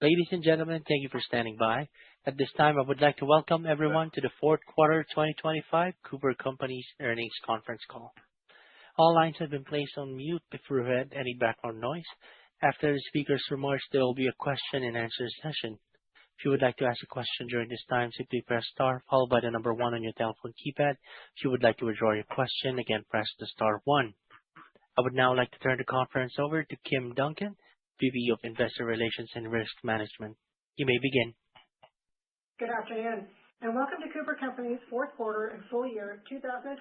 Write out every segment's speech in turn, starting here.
Ladies and gentlemen, thank you for standing by. At this time, I would like to welcome everyone to the fourth quarter 2025 Cooper Companies earnings conference call. All lines have been placed on mute to prevent any background noise. After the speaker's remarks, there will be a question and answer session. If you would like to ask a question during this time, simply press star followed by the number 1 on your telephone keypad. If you would like to withdraw your question, again, press the star 1. I would now like to turn the conference over to Kim Duncan, VP of Investor Relations and Risk Management. You may begin. Good afternoon, and welcome to Cooper Companies' fourth quarter and full year 2025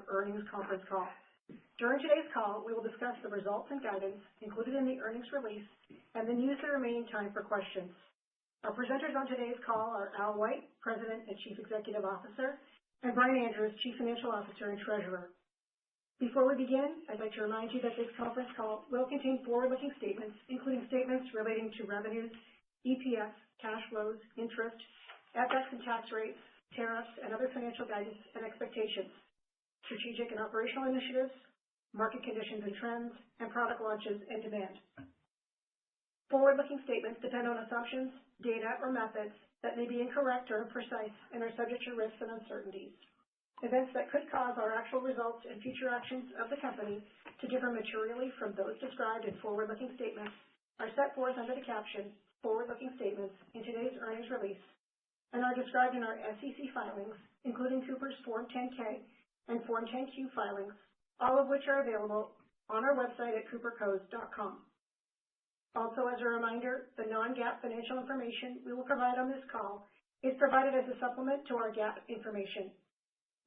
earnings conference call. During today's call, we will discuss the results and guidance included in the earnings release and then use the remaining time for questions. Our presenters on today's call are Al White, President and Chief Executive Officer, and Brian Andrews, Chief Financial Officer and Treasurer. Before we begin, I'd like to remind you that this conference call will contain forward-looking statements, including statements relating to revenues, EPS, cash flows, interest, FX and tax rates, tariffs, and other financial guidance and expectations, strategic and operational initiatives, market conditions and trends, and product launches and demand. Forward-looking statements depend on assumptions, data, or methods that may be incorrect or imprecise and are subject to risks and uncertainties. Events that could cause our actual results and future actions of the company to differ materially from those described in forward-looking statements are set forth under the caption Forward-Looking Statements in today's earnings release and are described in our SEC filings, including Cooper's Form 10-K and Form 10-Q filings, all of which are available on our website at coopercos.com. Also, as a reminder, the non-GAAP financial information we will provide on this call is provided as a supplement to our GAAP information.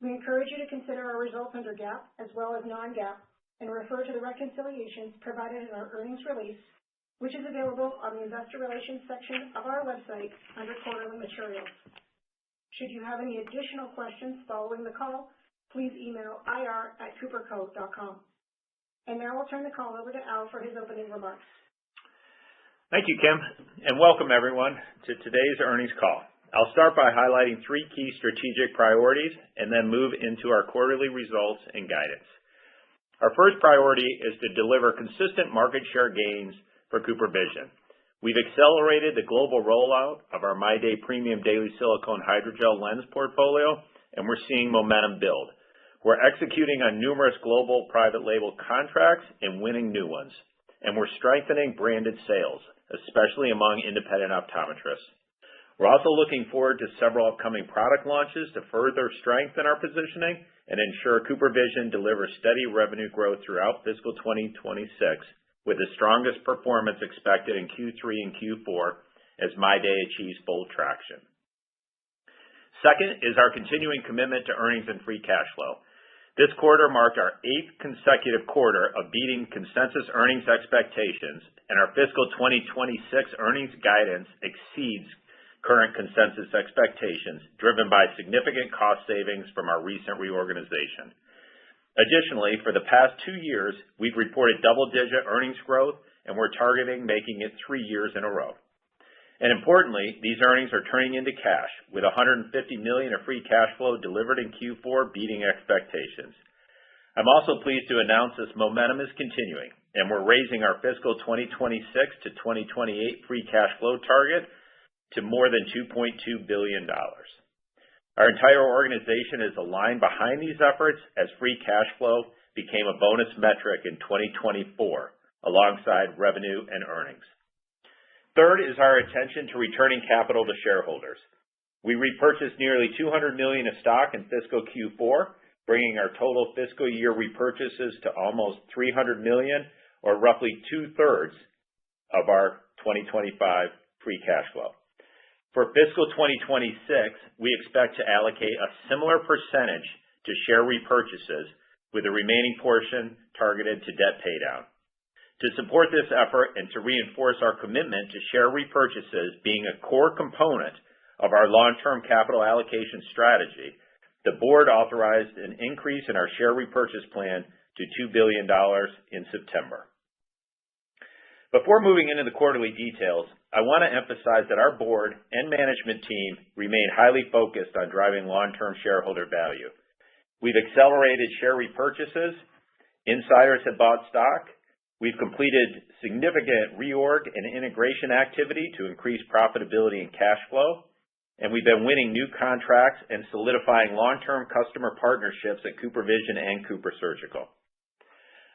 We encourage you to consider our results under GAAP as well as non-GAAP and refer to the reconciliations provided in our earnings release, which is available on the Investor Relations section of our website under Quarterly Materials. Should you have any additional questions following the call, please email ir@cooperco.com. And now I'll turn the call over to Al for his opening remarks. Thank you, Kim, and welcome everyone to today's earnings call. I'll start by highlighting 3 key strategic priorities and then move into our quarterly results and guidance. Our first priority is to deliver consistent market share gains for CooperVision. We've accelerated the global rollout of our MyDay Premium Daily Silicone Hydrogel Lens portfolio, and we're seeing momentum build. We're executing on numerous global private label contracts and winning new ones, and we're strengthening branded sales, especially among independent optometrists. We're also looking forward to several upcoming product launches to further strengthen our positioning and ensure CooperVision delivers steady revenue growth throughout fiscal 2026, with the strongest performance expected in Q3 and Q4 as MyDay achieves full traction. Second is our continuing commitment to earnings and free cash flow. This quarter marked our 8th consecutive quarter of beating consensus earnings expectations, and our fiscal 2026 earnings guidance exceeds current consensus expectations, driven by significant cost savings from our recent reorganization. Additionally, for the past 2 years, we've reported double-digit earnings growth, and we're targeting making it 3 years in a row. And importantly, these earnings are turning into cash, with $150 million of free cash flow delivered in Q4 beating expectations. I'm also pleased to announce this momentum is continuing, and we're raising our fiscal 2026 to 2028 free cash flow target to more than $2.2 billion. Our entire organization is aligned behind these efforts as free cash flow became a bonus metric in 2024, alongside revenue and earnings. Third is our attention to returning capital to shareholders. We repurchased nearly $200 million of stock in fiscal Q4, bringing our total fiscal year repurchases to almost $300 million, or roughly 2/3 of our 2025 free cash flow. For fiscal 2026, we expect to allocate a similar percentage to share repurchases, with the remaining portion targeted to debt paydown. To support this effort and to reinforce our commitment to share repurchases being a core component of our long-term capital allocation strategy, the board authorized an increase in our share repurchase plan to $2 billion in September. Before moving into the quarterly details, I want to emphasize that our board and management team remain highly focused on driving long-term shareholder value. We've accelerated share repurchases, insiders have bought stock, we've completed significant reorg and integration activity to increase profitability and cash flow, and we've been winning new contracts and solidifying long-term customer partnerships at CooperVision and CooperSurgical.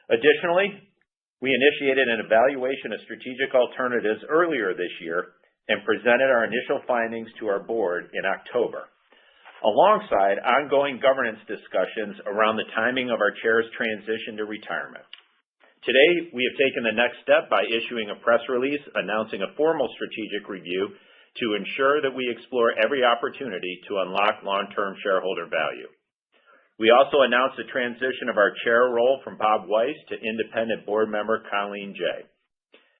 Additionally, we initiated an evaluation of strategic alternatives earlier this year and presented our initial findings to our board in October, alongside ongoing governance discussions around the timing of our chair's transition to retirement. Today, we have taken the next step by issuing a press release announcing a formal strategic review to ensure that we explore every opportunity to unlock long-term shareholder value. We also announced the transition of our chair role from Bob Weiss to independent board member Colleen Jay.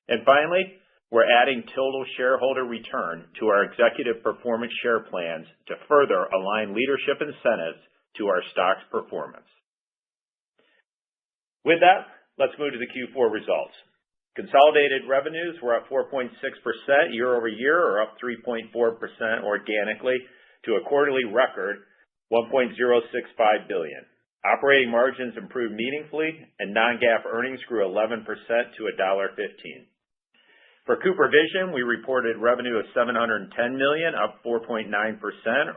And finally, we're adding total shareholder return to our executive performance share plans to further align leadership incentives to our stock's performance. With that, let's move to the Q4 results. Consolidated revenues were up 4.6% year over year, or up 3.4% organically, to a quarterly record $1.065 billion. Operating margins improved meaningfully, and non-GAAP earnings grew 11% to $1.15. For CooperVision, we reported revenue of $710 million, up 4.9%,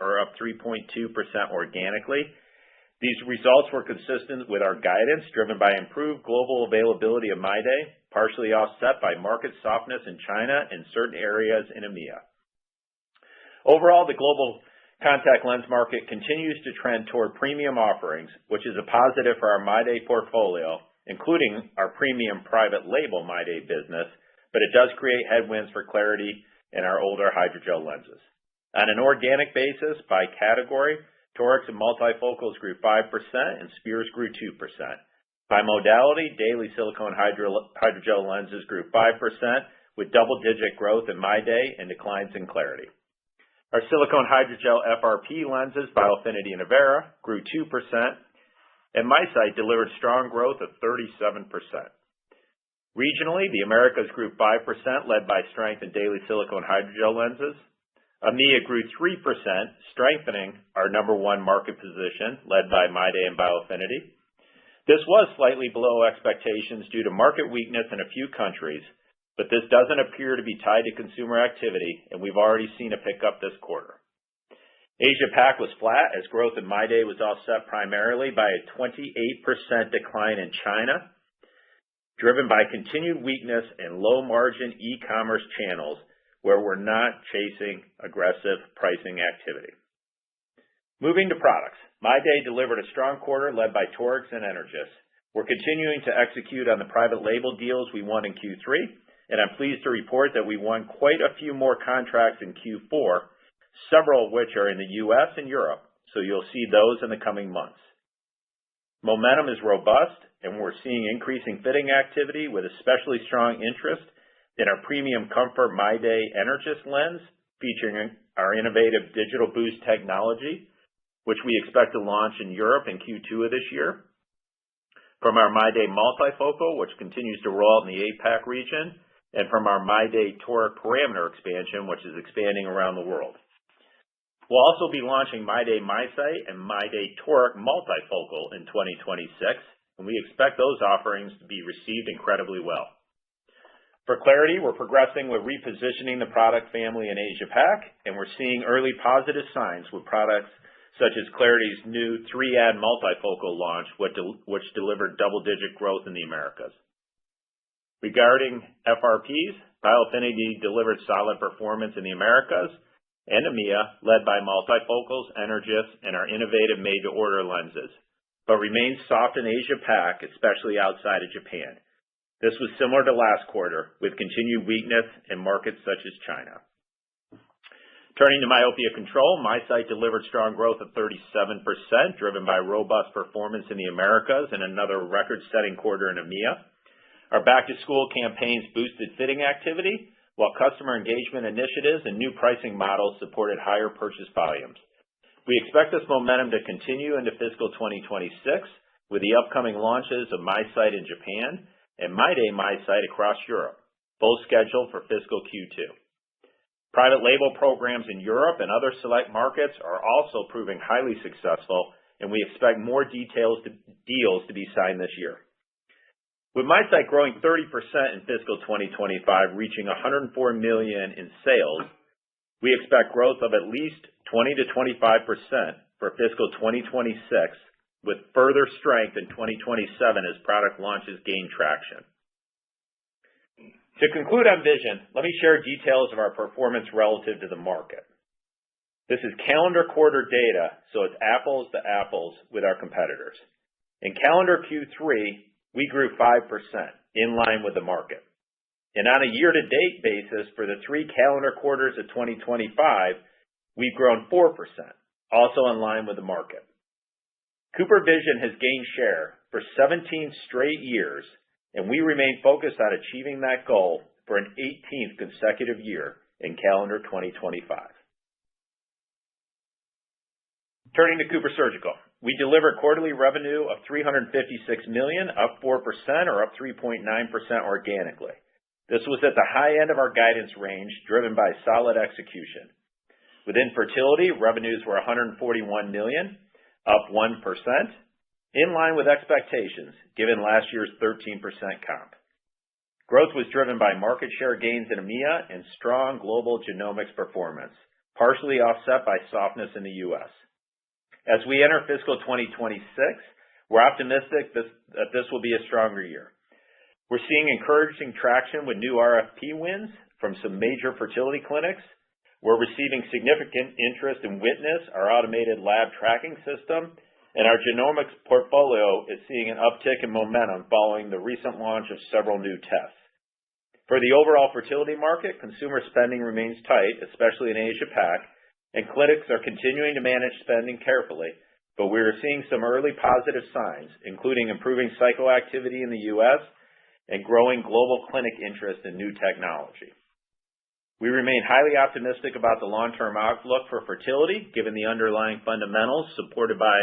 or up 3.2% organically. These results were consistent with our guidance, driven by improved global availability of MyDay, partially offset by market softness in China and certain areas in EMEA. Overall, the global contact lens market continues to trend toward premium offerings, which is a positive for our MyDay portfolio, including our premium private label MyDay business, but it does create headwinds for clarity in our older hydrogel lenses. On an organic basis, by category, torics and multifocals grew 5% and spheres grew 2%. By modality, daily silicone hydrogel lenses grew 5%, with double-digit growth in MyDay and declines in clarity. Our silicone hydrogel FRP lenses, Biofinity and Avera, grew 2%, and MiSight delivered strong growth of 37%. Regionally, the Americas grew 5%, led by strength in daily silicone hydrogel lenses. EMEA grew 3%, strengthening our number one market position, led by MyDay and Biofinity. This was slightly below expectations due to market weakness in a few countries, but this doesn't appear to be tied to consumer activity, and we've already seen a pickup this quarter. Asia-Pac was flat, as growth in MyDay was offset primarily by a 28% decline in China, driven by continued weakness in low-margin e-commerce channels, where we're not chasing aggressive pricing activity. Moving to products, MyDay delivered a strong quarter led by torics and Energys. We're continuing to execute on the private label deals we won in Q3, and I'm pleased to report that we won quite a few more contracts in Q4, several of which are in the U.S. and Europe, so you'll see those in the coming months. Momentum is robust, and we're seeing increasing fitting activity with especially strong interest in our premium comfort MyDay Energys lens, featuring our innovative Digital Boost technology, which we expect to launch in Europe in Q2 of this year. From our MyDay multifocal, which continues to roll out in the APAC region, and from our MyDay toric parameter expansion, which is expanding around the world. We'll also be launching MyDay MiSight and MyDay toric multifocal in 2026, and we expect those offerings to be received incredibly well. For clarity, we're progressing with repositioning the product family in Asia-Pac, and we're seeing early positive signs with products such as Clarity's new 3-ad multifocal launch, which delivered double-digit growth in the Americas. Regarding FRPs, Biofinity delivered solid performance in the Americas and EMEA, led by multifocals, Energys, and our innovative made-to-order lenses, but remains soft in Asia-Pac, especially outside of Japan. This was similar to last quarter, with continued weakness in markets such as China. Turning to myopia control, MiSight delivered strong growth of 37%, driven by robust performance in the Americas and another record-setting quarter in EMEA. Our back-to-school campaigns boosted fitting activity, while customer engagement initiatives and new pricing models supported higher purchase volumes. We expect this momentum to continue into fiscal 2026, with the upcoming launches of MiSight in Japan and MyDay MiSight across Europe, both scheduled for fiscal Q2. Private label programs in Europe and other select markets are also proving highly successful, and we expect more deals to be signed this year. With MySite growing 30% in fiscal 2025, reaching $104 million in sales, we expect growth of at least 20 to 25% for fiscal 2026, with further strength in 2027 as product launches gain traction. To conclude on vision, let me share details of our performance relative to the market. This is calendar quarter data, so it's apples to apples with our competitors. In calendar Q3, we grew 5%, in line with the market. And on a year-to-date basis for the 3 calendar quarters of 2025, we've grown 4%, also in line with the market. CooperVision has gained share for 17 straight years, and we remain focused on achieving that goal for an 18th consecutive year in calendar 2025. Turning to CooperSurgical, we delivered quarterly revenue of $356 million, up 4% or up 3.9% organically. This was at the high end of our guidance range, driven by solid execution. Within fertility, revenues were $141 million, up 1%, in line with expectations, given last year's 13% comp. Growth was driven by market share gains in EMEA and strong global genomics performance, partially offset by softness in the U.S. As we enter fiscal 2026, we're optimistic that this will be a stronger year. We're seeing encouraging traction with new RFP wins from some major fertility clinics. We're receiving significant interest in Witness, our automated lab tracking system, and our genomics portfolio is seeing an uptick in momentum following the recent launch of several new tests. For the overall fertility market, consumer spending remains tight, especially in Asia-Pac, and clinics are continuing to manage spending carefully, but we are seeing some early positive signs, including improving cycle activity in the U.S. and growing global clinic interest in new technology. We remain highly optimistic about the long-term outlook for fertility, given the underlying fundamentals supported by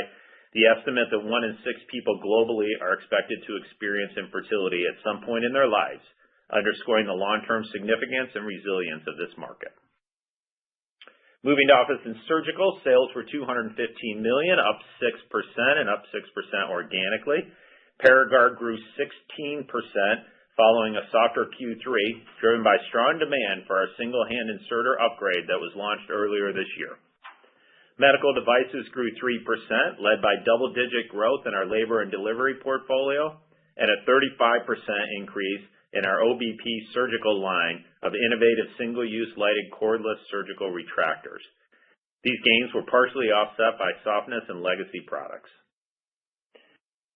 the estimate that 1 in 6 people globally are expected to experience infertility at some point in their lives, underscoring the long-term significance and resilience of this market. Moving to office and surgical, sales were $215 million, up 6% and up 6% organically. Paragard grew 16%, following a softer Q3, driven by strong demand for our single-hand inserter upgrade that was launched earlier this year. Medical devices grew 3%, led by double-digit growth in our labor and delivery portfolio, and a 35% increase in our OBP surgical line of innovative single-use lighted cordless surgical retractors. These gains were partially offset by softness in legacy products.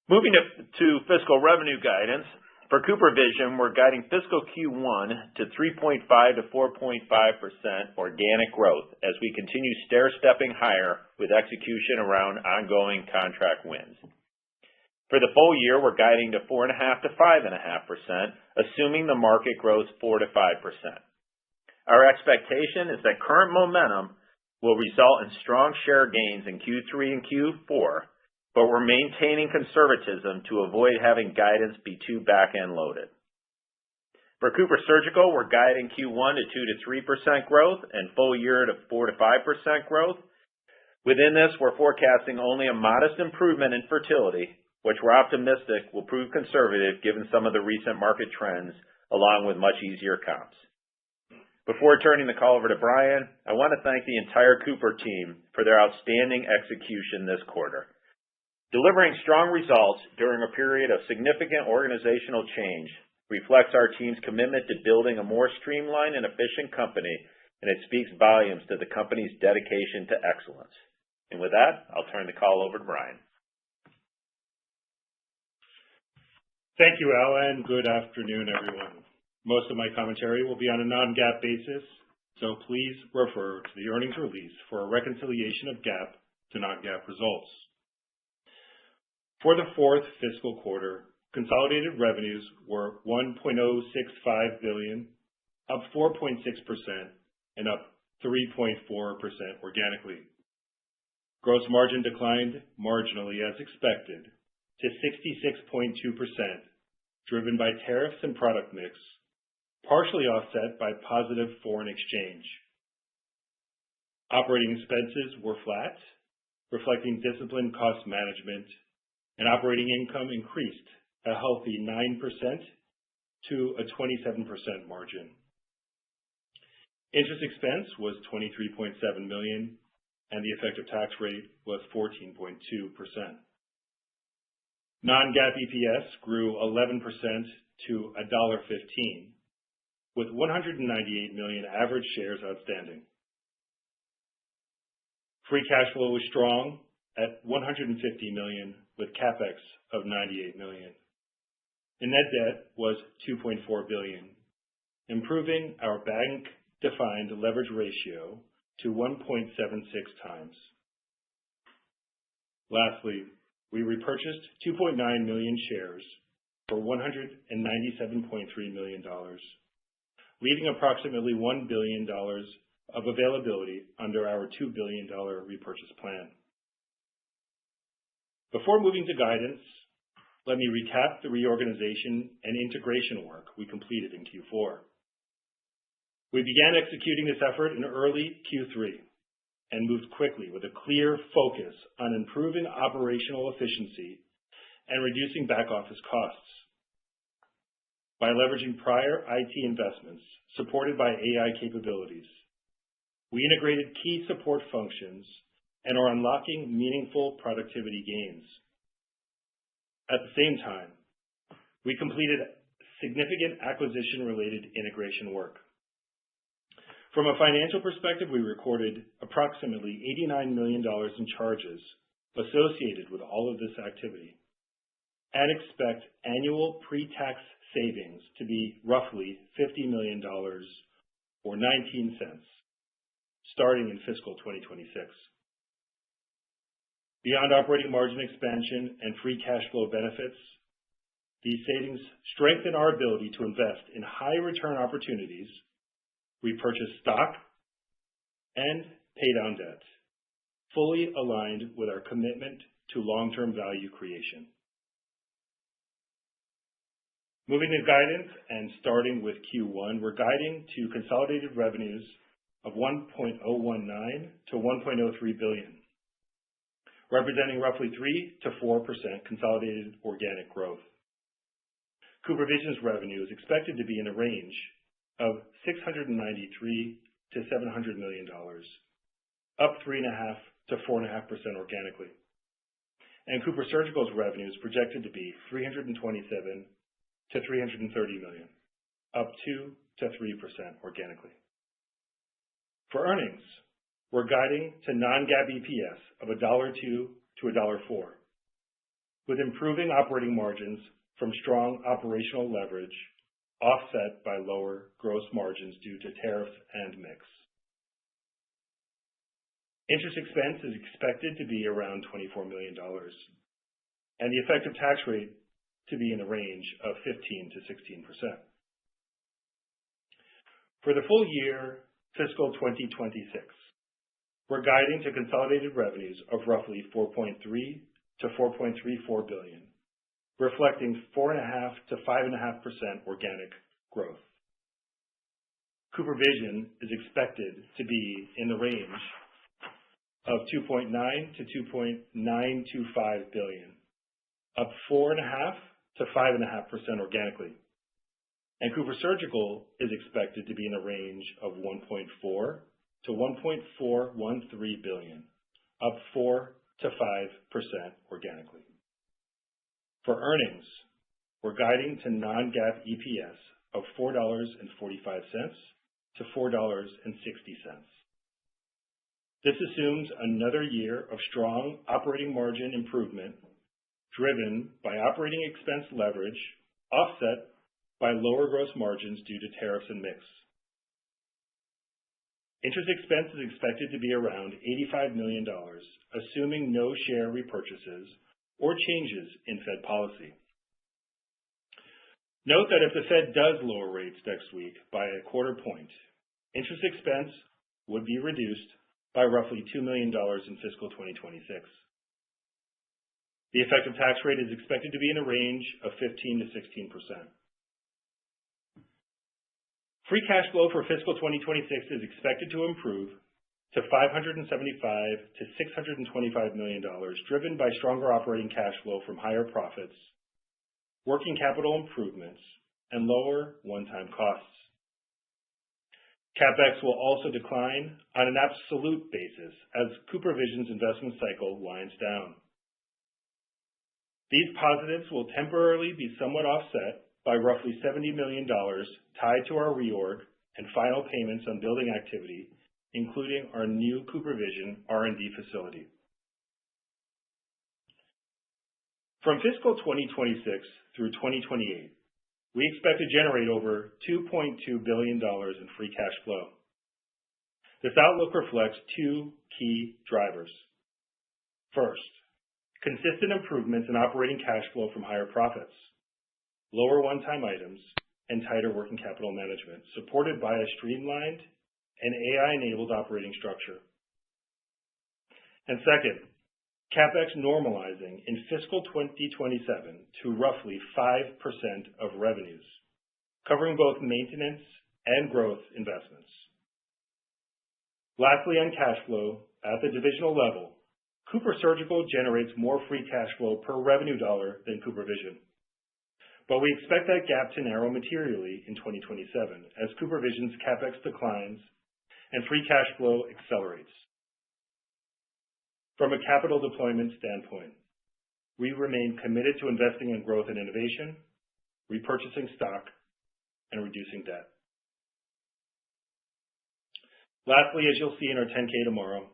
Moving to fiscal revenue guidance, for CooperVision, we're guiding fiscal Q1 to 3.5 to 4.5% organic growth as we continue stair-stepping higher with execution around ongoing contract wins. For the full year, we're guiding to 4.5 to 5.5%, assuming the market grows 4 to 5%. Our expectation is that current momentum will result in strong share gains in Q3 and Q4, but we're maintaining conservatism to avoid having guidance be too back-end loaded. For CooperSurgical, we're guiding Q1 to 2 to 3% growth and full year to 4 to 5% growth. Within this, we're forecasting only a modest improvement in fertility, which we're optimistic will prove conservative given some of the recent market trends, along with much easier comps. Before turning the call over to Brian, I want to thank the entire Cooper team for their outstanding execution this quarter. Delivering strong results during a period of significant organizational change reflects our team's commitment to building a more streamlined and efficient company, and it speaks volumes to the company's dedication to excellence. And with that, I'll turn the call over to Brian. Thank you, Al, and good afternoon, everyone. Most of my commentary will be on a non-GAAP basis, so please refer to the earnings release for a reconciliation of GAAP to non-GAAP results. For the fourth fiscal quarter, consolidated revenues were $1.065 billion, up 4.6% and up 3.4% organically. Gross margin declined marginally as expected to 66.2%, driven by tariffs and product mix, partially offset by positive foreign exchange. Operating expenses were flat, reflecting disciplined cost management, and operating income increased a healthy 9% to a 27% margin. Interest expense was $23.7 million, and the effective tax rate was 14.2%. Non-GAAP EPS grew 11% to $1.15, with 198 million average shares outstanding. Free cash flow was strong at $150 million, with CapEx of $98 million. And net debt was $2.4 billion, improving our bank-defined leverage ratio to 1.76 times. Lastly, we repurchased 2.9 million shares for $197.3 million, leaving approximately $1 billion of availability under our $2 billion repurchase plan. Before moving to guidance, let me recap the reorganization and integration work we completed in Q4. We began executing this effort in early Q3 and moved quickly with a clear focus on improving operational efficiency and reducing back-office costs. By leveraging prior IT investments supported by AI capabilities, we integrated key support functions and are unlocking meaningful productivity gains. At the same time, we completed significant acquisition-related integration work. From a financial perspective, we recorded approximately $89 million in charges associated with all of this activity and expect annual pre-tax savings to be roughly $50 million or 19 cents, starting in fiscal 2026. Beyond operating margin expansion and free cash flow benefits, these savings strengthen our ability to invest in high return opportunities, repurchase stock, and pay down debt, fully aligned with our commitment to long-term value creation. Moving to guidance and starting with Q1, we're guiding to consolidated revenues of $1.019 to $1.03 billion, representing roughly 3 to 4% consolidated organic growth. CooperVision's revenue is expected to be in the range of $693 to $700 million, up 3.5 to 4.5% organically. And CooperSurgical's revenue is projected to be $327 to $330 million, up 2 to 3% organically. For earnings, we're guiding to non-GAAP EPS of $1.02 to $1.04, with improving operating margins from strong operational leverage offset by lower gross margins due to tariffs and mix. Interest expense is expected to be around $24 million, and the effective tax rate to be in the range of 15 to 16%. For the full year fiscal 2026, we're guiding to consolidated revenues of roughly $4.3 to $4.34 billion, reflecting 4.5 to 5.5% organic growth. CooperVision is expected to be in the range of $2.9 to $2.925 billion, up 4.5 to 5.5% organically. And CooperSurgical is expected to be in the range of $1.4 to $1.413 billion, up 4 to 5% organically. For earnings, we're guiding to non-GAAP EPS of $4.45 to $4.60. This assumes another year of strong operating margin improvement driven by operating expense leverage, offset by lower gross margins due to tariffs and mix. Interest expense is expected to be around $85 million, assuming no share repurchases or changes in Fed policy. Note that if the Fed does lower rates next week by a quarter point, interest expense would be reduced by roughly $2 million in fiscal 2026. The effective tax rate is expected to be in a range of 15 to 16%. Free cash flow for fiscal 2026 is expected to improve to $575 to $625 million, driven by stronger operating cash flow from higher profits, working capital improvements, and lower one-time costs. CapEx will also decline on an absolute basis as CooperVision's investment cycle winds down. These positives will temporarily be somewhat offset by roughly $70 million tied to our reorg and final payments on building activity, including our new CooperVision R&D facility. From fiscal 2026 through 2028, we expect to generate over $2.2 billion in free cash flow. This outlook reflects two key drivers. First, consistent improvements in operating cash flow from higher profits, lower one-time items, and tighter working capital management, supported by a streamlined and AI-enabled operating structure. And second, CapEx normalizing in fiscal 2027 to roughly 5% of revenues, covering both maintenance and growth investments. Lastly, on cash flow, at the divisional level, CooperSurgical generates more free cash flow per revenue dollar than CooperVision. But we expect that gap to narrow materially in 2027 as CooperVision's CapEx declines and free cash flow accelerates. From a capital deployment standpoint, we remain committed to investing in growth and innovation, repurchasing stock, and reducing debt. Lastly, as you'll see in our 10-K tomorrow,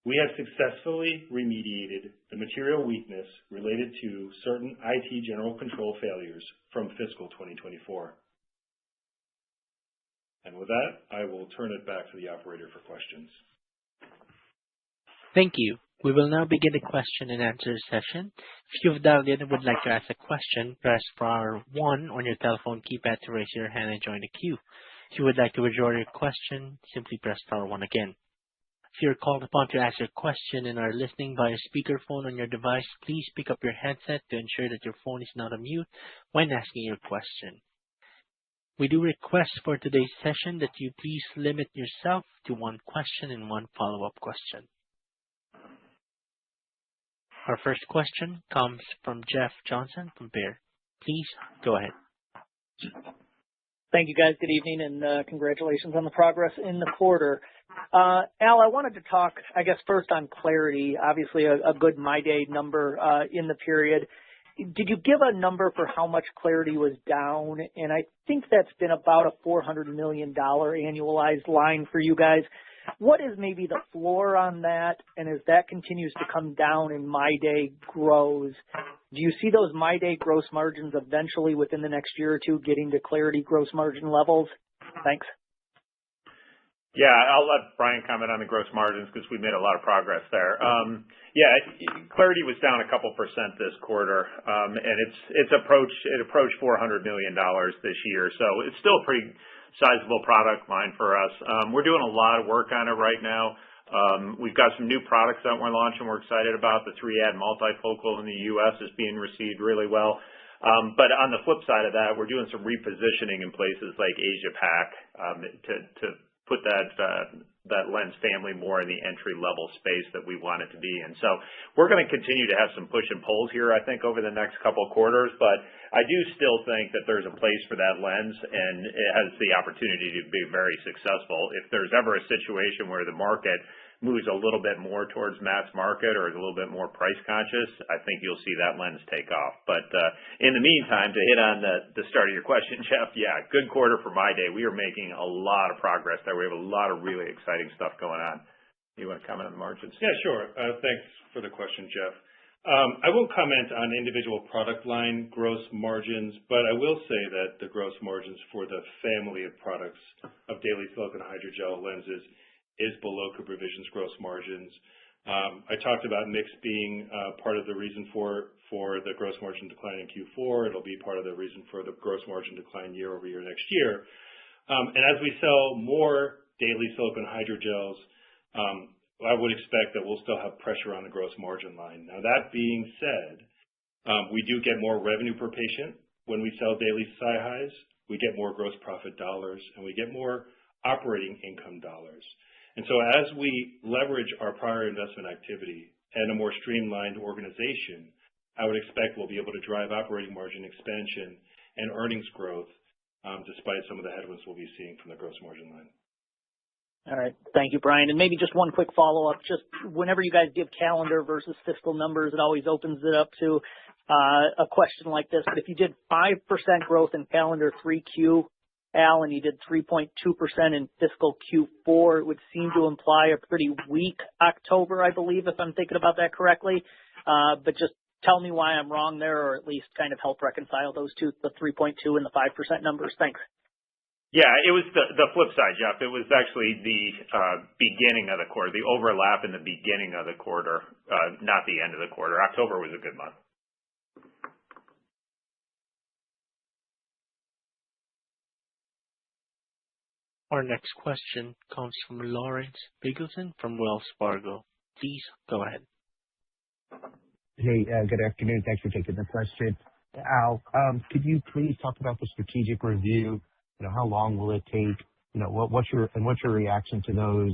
we have successfully remediated the material weakness related to certain IT general control failures from fiscal 2024. And with that, I will turn it back to the operator for questions. Thank you. We will now begin the question and answer session. If you've dialed in and would like to ask a question, press star 1 on your telephone keypad to raise your hand and join the queue. If you would like to withdraw your question, simply press star 1 again. If you're called upon to ask your question and are listening via speakerphone on your device, please pick up your headset to ensure that your phone is not on mute when asking your question. We do request for today's session that you please limit yourself to one question and one follow-up question. Our first question comes from Jeff Johnson from Baird. Please go ahead. Thank you, guys. Good evening, and congratulations on the progress in the quarter. Al, I wanted to talk, I guess, first on Clarity. Obviously, a good MyDay number in the period. Did you give a number for how much Clarity was down? And I think that's been about a $400 million annualized line for you guys. What is maybe the floor on that? And as that continues to come down and MyDay grows, do you see those MyDay gross margins eventually within the next year or two getting to Clarity gross margin levels? Thanks. Yeah, I'll let Brian comment on the gross margins because we made a lot of progress there. Clarity was down a couple percent this quarter, and it approached $400 million this year, so it's still a pretty sizable product line for us. We're doing a lot of work on it right now. We've got some new products that we're launching. We're excited about the 3-ad multifocal in the U.S. is being received really well. But on the flip side of that, we're doing some repositioning in places like Asia Pac to put that lens family more in the entry-level space that we want it to be in. So we're going to continue to have some push and pulls here, I think, over the next couple of quarters. But I do still think that there's a place for that lens, and it has the opportunity to be very successful. If there's ever a situation where the market moves a little bit more towards mass market or is a little bit more price conscious, I think you'll see that lens take off. But in the meantime, to hit on the start of your question, Jeff, yeah, good quarter for MyDay. We are making a lot of progress there. We have a lot of really exciting stuff going on. You want to comment on the margins? Yeah, sure. Thanks for the question, Jeff. I won't comment on individual product line gross margins, but I will say that the gross margins for the family of products of daily silicone hydrogel lenses is below CooperVision's gross margins. I talked about mix being part of the reason for the gross margin decline in Q4. It'll be part of the reason for the gross margin decline year over year next year. And as we sell more daily silicone hydrogels, I would expect that we'll still have pressure on the gross margin line. Now, that being said, we do get more revenue per patient when we sell daily SiHys. We get more gross profit dollars, and we get more operating income dollars. And so as we leverage our prior investment activity and a more streamlined organization, I would expect we'll be able to drive operating margin expansion and earnings growth despite some of the headwinds we'll be seeing from the gross margin line. All right. Thank you, Brian. And maybe just one quick follow-up. Just whenever you guys give calendar versus fiscal numbers, it always opens it up to a question like this. But if you did 5% growth in calendar 3Q, Al, and you did 3.2% in fiscal Q4, it would seem to imply a pretty weak October, I believe, if I'm thinking about that correctly. But just tell me why I'm wrong there, or at least kind of help reconcile those two, the 3.2 and the 5% numbers. Thanks. Yeah, it was the flip side, Jeff. It was actually the beginning of the quarter, the overlap in the beginning of the quarter, not the end of the quarter. October was a good month. Our next question comes from Lawrence Biegelsen from Wells Fargo. Please go ahead. Hey, good afternoon. Thanks for taking the question. Al, could you please talk about the strategic review? How long will it take? What's your reaction to those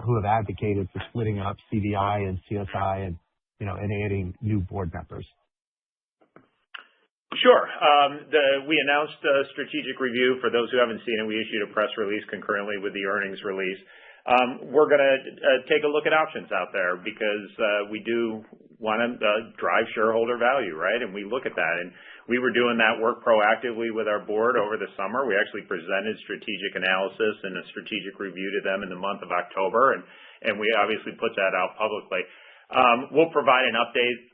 who have advocated for splitting up CVI and CSI and adding new board members? Sure. We announced a strategic review. For those who haven't seen it, we issued a press release concurrently with the earnings release. We're going to take a look at options out there because we do want to drive shareholder value, right? And we look at that. And we were doing that work proactively with our board over the summer. We actually presented strategic analysis and a strategic review to them in the month of October, and we obviously put that out publicly. We'll provide an update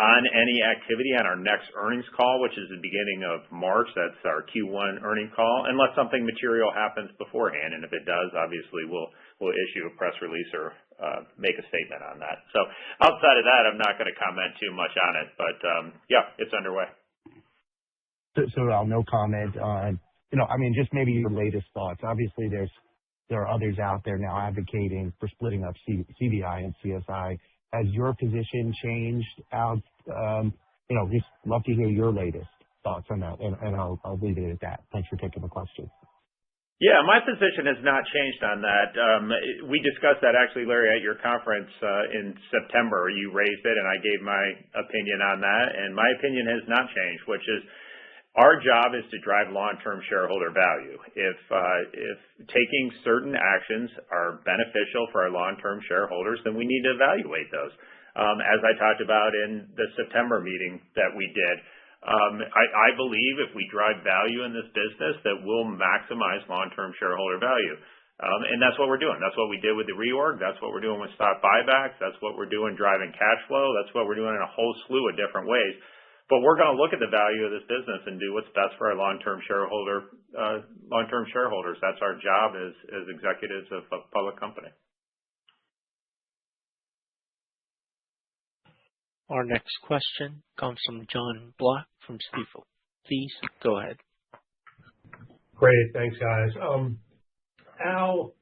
on any activity on our next earnings call, which is the beginning of March. That's our Q1 earnings call, unless something material happens beforehand. And if it does, obviously, we'll issue a press release or make a statement on that. So outside of that, I'm not going to comment too much on it. But, yeah, it's underway. So Al, no comment on, just maybe your latest thoughts. Obviously, there are others out there now advocating for splitting up CVI and CSI. Has your position changed, Al? Just love to hear your latest thoughts on that, and I'll leave it at that. Thanks for taking the question. Yeah, my position has not changed on that. We discussed that actually, Larry, at your conference in September. You raised it, and I gave my opinion on that, and my opinion has not changed, which is our job is to drive long-term shareholder value. If taking certain actions are beneficial for our long-term shareholders, then we need to evaluate those. As I talked about in the September meeting that we did, I believe if we drive value in this business, that we'll maximize long-term shareholder value. And that's what we're doing. That's what we did with the reorg. That's what we're doing with stock buybacks. That's what we're doing driving cash flow. That's what we're doing in a whole slew of different ways. But we're going to look at the value of this business and do what's best for our long-term shareholders. That's our job as executives of a public company. Our next question comes from John Block from Stifel. Please go ahead. Great. Thanks, guys. Al,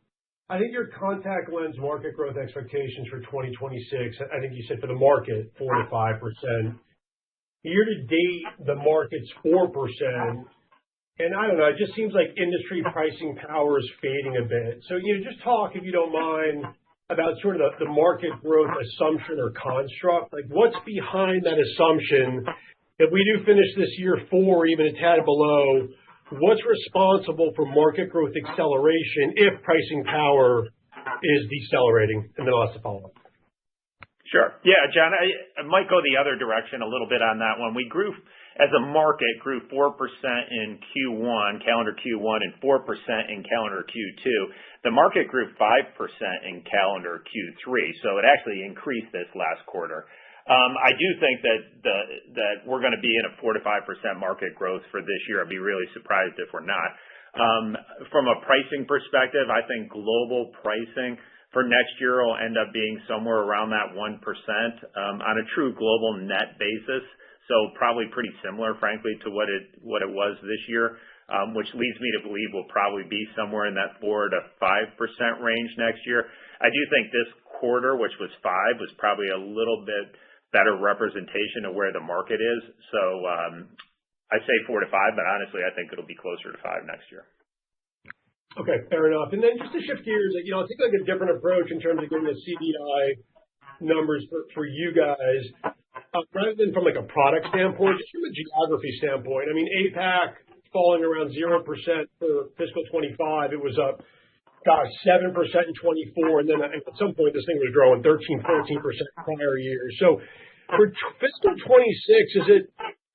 I think your contact lens market growth expectations for 2026, I think you said for the market, 4 to 5%. Year to date, the market's 4%. And I don't know, it just seems like industry pricing power is fading a bit. So, just talk, if you don't mind, about sort of the market growth assumption or construct. Like, what's behind that assumption? If we do finish this year 4, even a tad below, what's responsible for market growth acceleration if pricing power is decelerating? And then I'll ask a follow-up. Sure. Yeah, John, I might go the other direction a little bit on that one. We grew, as a market, grew 4% in Q1, calendar Q1, and 4% in calendar Q2. The market grew 5% in calendar Q3, so it actually increased this last quarter. I do think that we're going to be in a 4 to 5% market growth for this year. I'd be really surprised if we're not. From a pricing perspective, I think global pricing for next year will end up being somewhere around that 1% on a true global net basis. So probably pretty similar, frankly, to what it was this year, which leads me to believe we'll probably be somewhere in that 4 to 5% range next year. I do think this quarter, which was 5, was probably a little bit better representation of where the market is. So I'd say 4 to 5, but honestly, I think it'll be closer to 5 next year. Okay, fair enough. And then just to shift gears, I'll take like a different approach in terms of getting the CVI numbers for you guys. rather than from like a product standpoint, just from a geography standpoint. I mean, APAC falling around 0% for fiscal 25. It was up, 7% in 24, and then at some point this thing was growing 13, 14% prior years. So for fiscal 26, is it,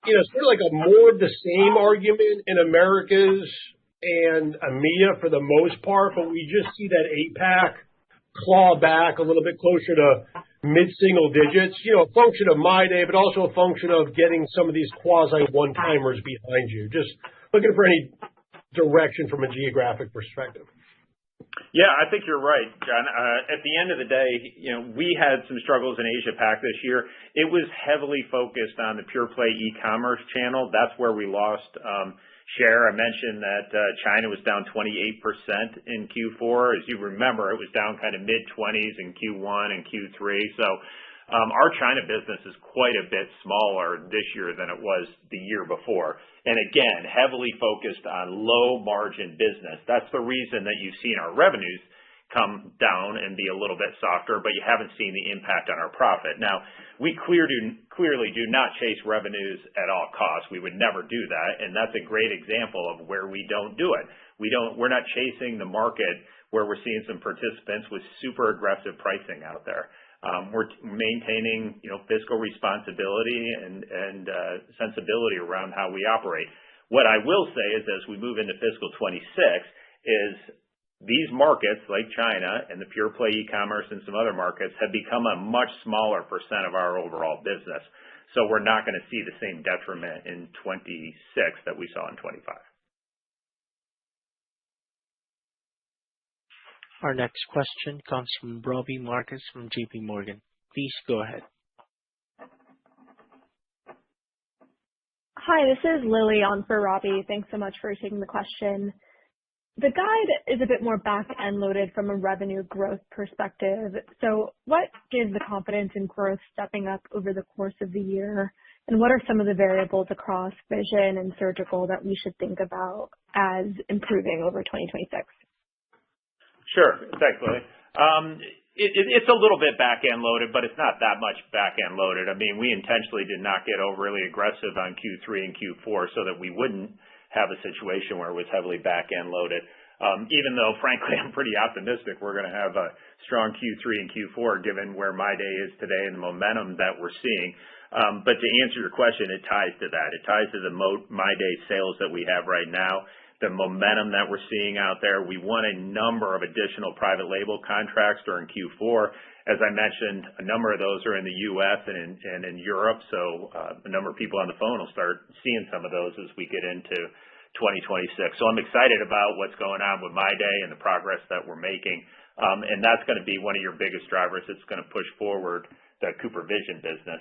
sort of like a more of the same argument in Americas and EMEA for the most part, but we just see that APAC claw back a little bit closer to mid-single digits, a function of My Day, but also a function of getting some of these quasi one-timers behind you. Just looking for any direction from a geographic perspective. Yeah, I think you're right, John. At the end of the day, we had some struggles in Asia Pac this year. It was heavily focused on the pure play e-commerce channel. That's where we lost share. I mentioned that China was down 28% in Q4. As you remember, it was down kind of mid-20s in Q1 and Q3. So our China business is quite a bit smaller this year than it was the year before. And again, heavily focused on low margin business. That's the reason that you've seen our revenues come down and be a little bit softer, but you haven't seen the impact on our profit. Now, we clearly do not chase revenues at all costs. We would never do that, and that's a great example of where we don't do it. We're not chasing the market where we're seeing some participants with super aggressive pricing out there. We're maintaining, fiscal responsibility and sensibility around how we operate. What I will say is, as we move into fiscal 26, is these markets like China and the pure play e-commerce and some other markets have become a much smaller percent of our overall business. So we're not going to see the same detriment in 26 that we saw in 25. Our next question comes from Robbie Marcus from JP Morgan. Please go ahead. Hi, this is Lily on for Robbie. Thanks so much for taking the question. The guide is a bit more back-end loaded from a revenue growth perspective. So what gives the confidence in growth stepping up over the course of the year? And what are some of the variables across vision and surgical that we should think about as improving over 2026? Sure. Thanks, Lily. It's a little bit back-end loaded, but it's not that much back-end loaded. I mean, we intentionally did not get overly aggressive on Q3 and Q4 so that we wouldn't have a situation where it was heavily back-end loaded. Even though, frankly, I'm pretty optimistic we're going to have a strong Q3 and Q4 given where My Day is today and the momentum that we're seeing. But to answer your question, it ties to that. It ties to the My Day sales that we have right now, the momentum that we're seeing out there. We won a number of additional private label contracts during Q4. As I mentioned, a number of those are in the U.S. and in Europe. So a number of people on the phone will start seeing some of those as we get into 2026. So I'm excited about what's going on with My Day and the progress that we're making. And that's going to be one of your biggest drivers. It's going to push forward the Cooper Vision business.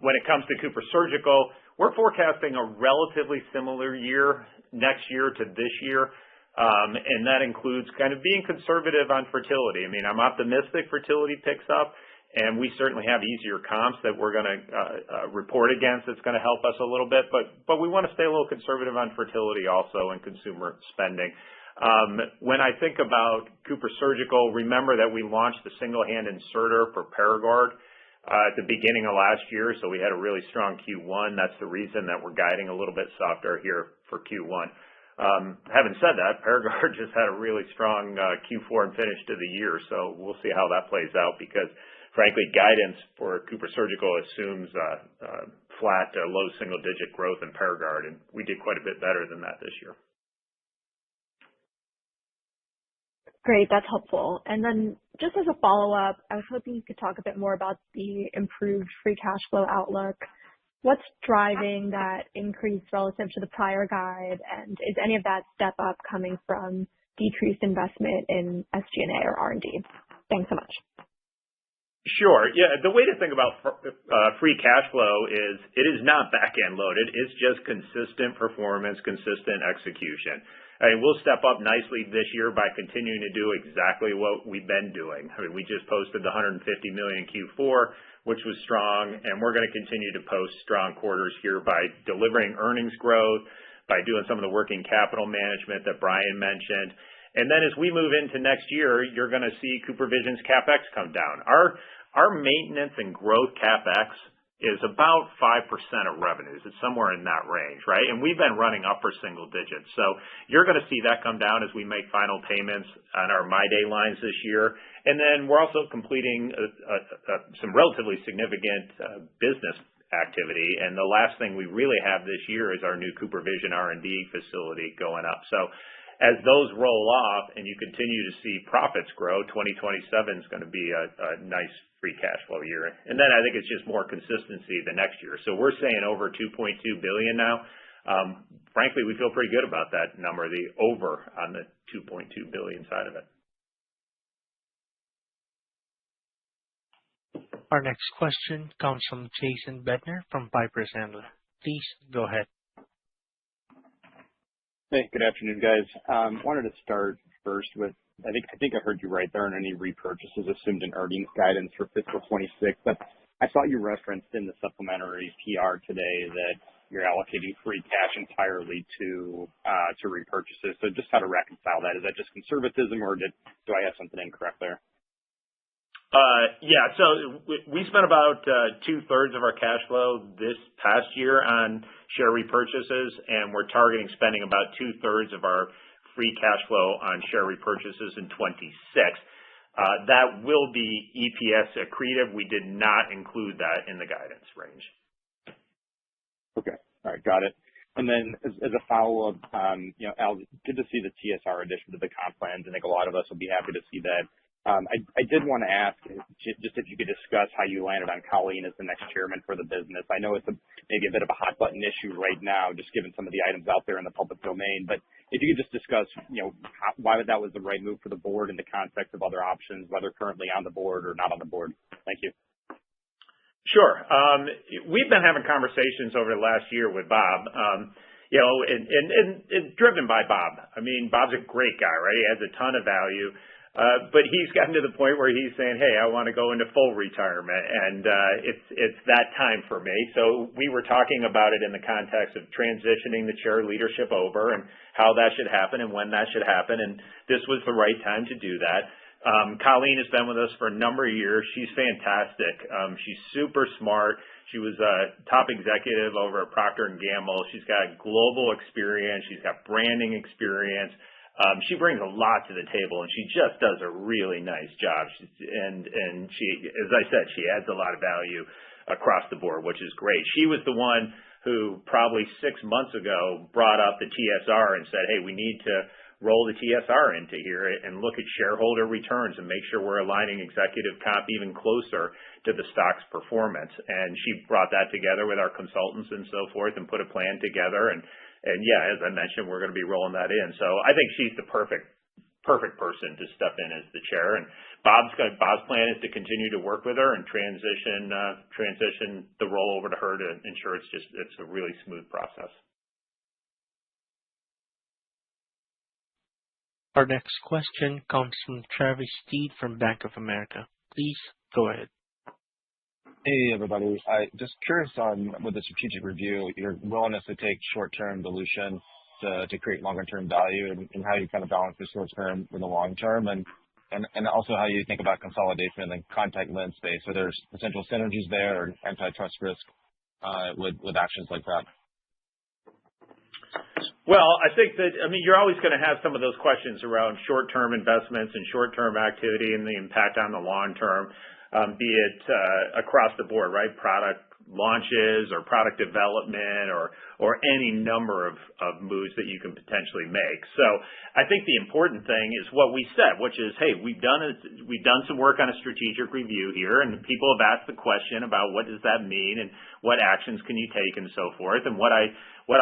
When it comes to Cooper Surgical, we're forecasting a relatively similar year next year to this year. And that includes kind of being conservative on fertility. I mean, I'm optimistic fertility picks up, and we certainly have easier comps that we're going to report against. It's going to help us a little bit, but we want to stay a little conservative on fertility also and consumer spending. When I think about Cooper Surgical, remember that we launched the single-hand inserter for Paragard at the beginning of last year, so we had a really strong Q1. That's the reason that we're guiding a little bit softer here for Q1. Having said that, Paragard just had a really strong Q4 and finish to the year, so we'll see how that plays out because, frankly, guidance for Cooper Surgical assumes flat to low single-digit growth in Paragard, and we did quite a bit better than that this year. Great, that's helpful. And then just as a follow-up, I was hoping you could talk a bit more about the improved free cash flow outlook. What's driving that increase relative to the prior guide? And is any of that step up coming from decreased investment in SG&A or R&D? Thanks so much. Sure. Yeah, the way to think about free cash flow is it is not back-end loaded. It's just consistent performance, consistent execution. I mean, we'll step up nicely this year by continuing to do exactly what we've been doing. I mean, we just posted the $150 million in Q4, which was strong, and we're going to continue to post strong quarters here by delivering earnings growth, by doing some of the working capital management that Brian mentioned. And then as we move into next year, you're going to see Cooper Vision's CapEx come down. Our maintenance and growth CapEx is about 5% of revenues. It's somewhere in that range, right? And we've been running upper single digits. So you're going to see that come down as we make final payments on our My Day lines this year. And then we're also completing some relatively significant business activity. And the last thing we really have this year is our new CooperVision R&D facility going up. So as those roll off and you continue to see profits grow, 2027 is going to be a nice free cash flow year. And then I think it's just more consistency the next year. So we're saying over $2.2 billion now. Frankly, we feel pretty good about that number, the over on the 2.2 billion side of it. Our next question comes from Jason Bednar from Piper Sandler. Please go ahead. Hey, good afternoon, guys. Wanted to start first with, I think I heard you right. There aren't any repurchases assumed in earnings guidance for fiscal 26, but I saw you referenced in the supplementary PR today that you're allocating free cash entirely to repurchases. So just how to reconcile that. Is that just conservatism, or do I have something incorrect there? Yeah, so we spent about 2/3 of our cash flow this past year on share repurchases, and we're targeting spending about 2/3 of our free cash flow on share repurchases in 26. That will be EPS accretive. We did not include that in the guidance range. Okay. All right. Got it. And then as a follow-up, Al, good to see the TSR addition to the comp plans. I think a lot of us will be happy to see that. I did want to ask just if you could discuss how you landed on Colleen as the next chairman for the business. I know it's maybe a bit of a hot button issue right now, just given some of the items out there in the public domain. But if you could just discuss, why that was the right move for the board in the context of other options, whether currently on the board or not on the board. Thank you. Sure. We've been having conversations over the last year with Bob, and driven by Bob. I mean, Bob's a great guy, right? He has a ton of value. But he's gotten to the point where he's saying, hey, I want to go into full retirement, and it's that time for me. So we were talking about it in the context of transitioning the chair leadership over and how that should happen and when that should happen, and this was the right time to do that. Colleen has been with us for a number of years. She's fantastic. She's super smart. She was a top executive over at Procter & Gamble. She's got global experience. She's got branding experience. She brings a lot to the table, and she just does a really nice job. And she, as I said, she adds a lot of value across the board, which is great. She was the one who probably 6 months ago brought up the TSR and said, hey, we need to roll the TSR into here and look at shareholder returns and make sure we're aligning executive comp even closer to the stock's performance. And she brought that together with our consultants and so forth and put a plan together. And yeah, as I mentioned, we're going to be rolling that in. So I think she's the perfect person to step in as the chair. And Bob's plan is to continue to work with her and transition the role over to her to ensure it's a really smooth process. Our next question comes from Travis Steed from Bank of America. Please go ahead. Hey, everybody. Just curious on, with the strategic review, your willingness to take short-term dilution to create longer-term value, and how you kind of balance the short-term with the long-term, and also how you think about consolidation in the contact lens space. So there's potential synergies there or antitrust risk with actions like that. Well, I think that, you're always going to have some of those questions around short-term investments and short-term activity and the impact on the long-term. Be it across the board, right? Product launches or product development or any number of moves that you can potentially make. So I think the important thing is what we said, which is, hey, we've done some work on a strategic review here, and people have asked the question about what does that mean and what actions can you take and so forth. And what I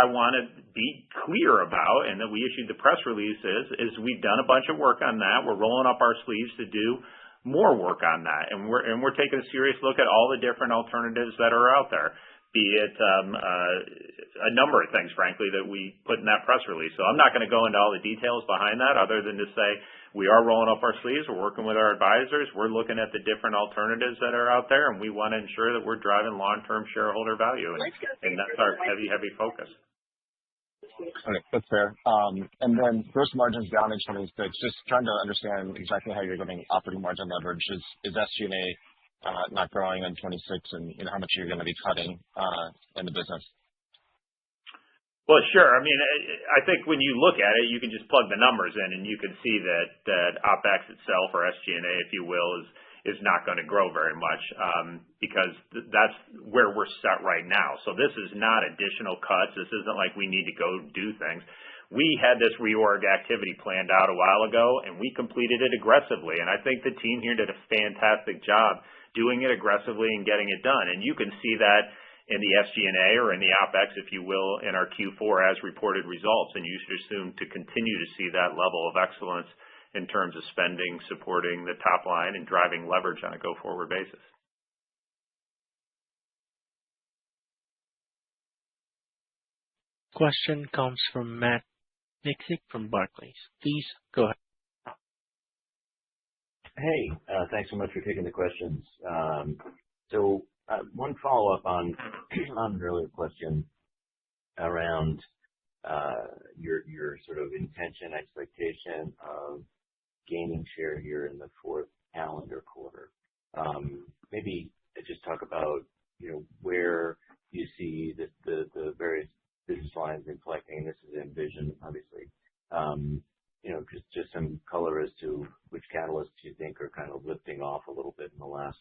want to be clear about, and that we issued the press release is we've done a bunch of work on that. We're rolling up our sleeves to do more work on that, and we're taking a serious look at all the different alternatives that are out there, be it a number of things, frankly, that we put in that press release. So I'm not going to go into all the details behind that, other than to say we are rolling up our sleeves. We're working with our advisors. We're looking at the different alternatives that are out there, and we want to ensure that we're driving long-term shareholder value, and that's our heavy focus. Okay, that's fair. And then gross margins down in 26. Just trying to understand exactly how you're getting operating margin leverage. Is SG&A not growing in 26 and how much you're going to be cutting in the business? Well, sure. I mean, I think when you look at it, you can just plug the numbers in, and you can see that OpEx itself, or SG&A, if you will, is not going to grow very much because that's where we're set right now. So this is not additional cuts. This isn't like we need to go do things. We had this reorg activity planned out a while ago, and we completed it aggressively. And I think the team here did a fantastic job doing it aggressively and getting it done. And you can see that in the SG&A or in the OpEx, if you will, in our Q4 as reported results. And you should assume to continue to see that level of excellence in terms of spending, supporting the top line, and driving leverage on a go-forward basis. Question comes from Matt Miksic from Barclays. Please go ahead. Hey, thanks so much for taking the questions. So one follow-up on an earlier question around your sort of intention, expectation of gaining share here in the fourth calendar quarter. Maybe just talk about where you see the various business lines inflecting. This is Envision, obviously. Just some color as to which catalysts you think are kind of lifting off a little bit in the last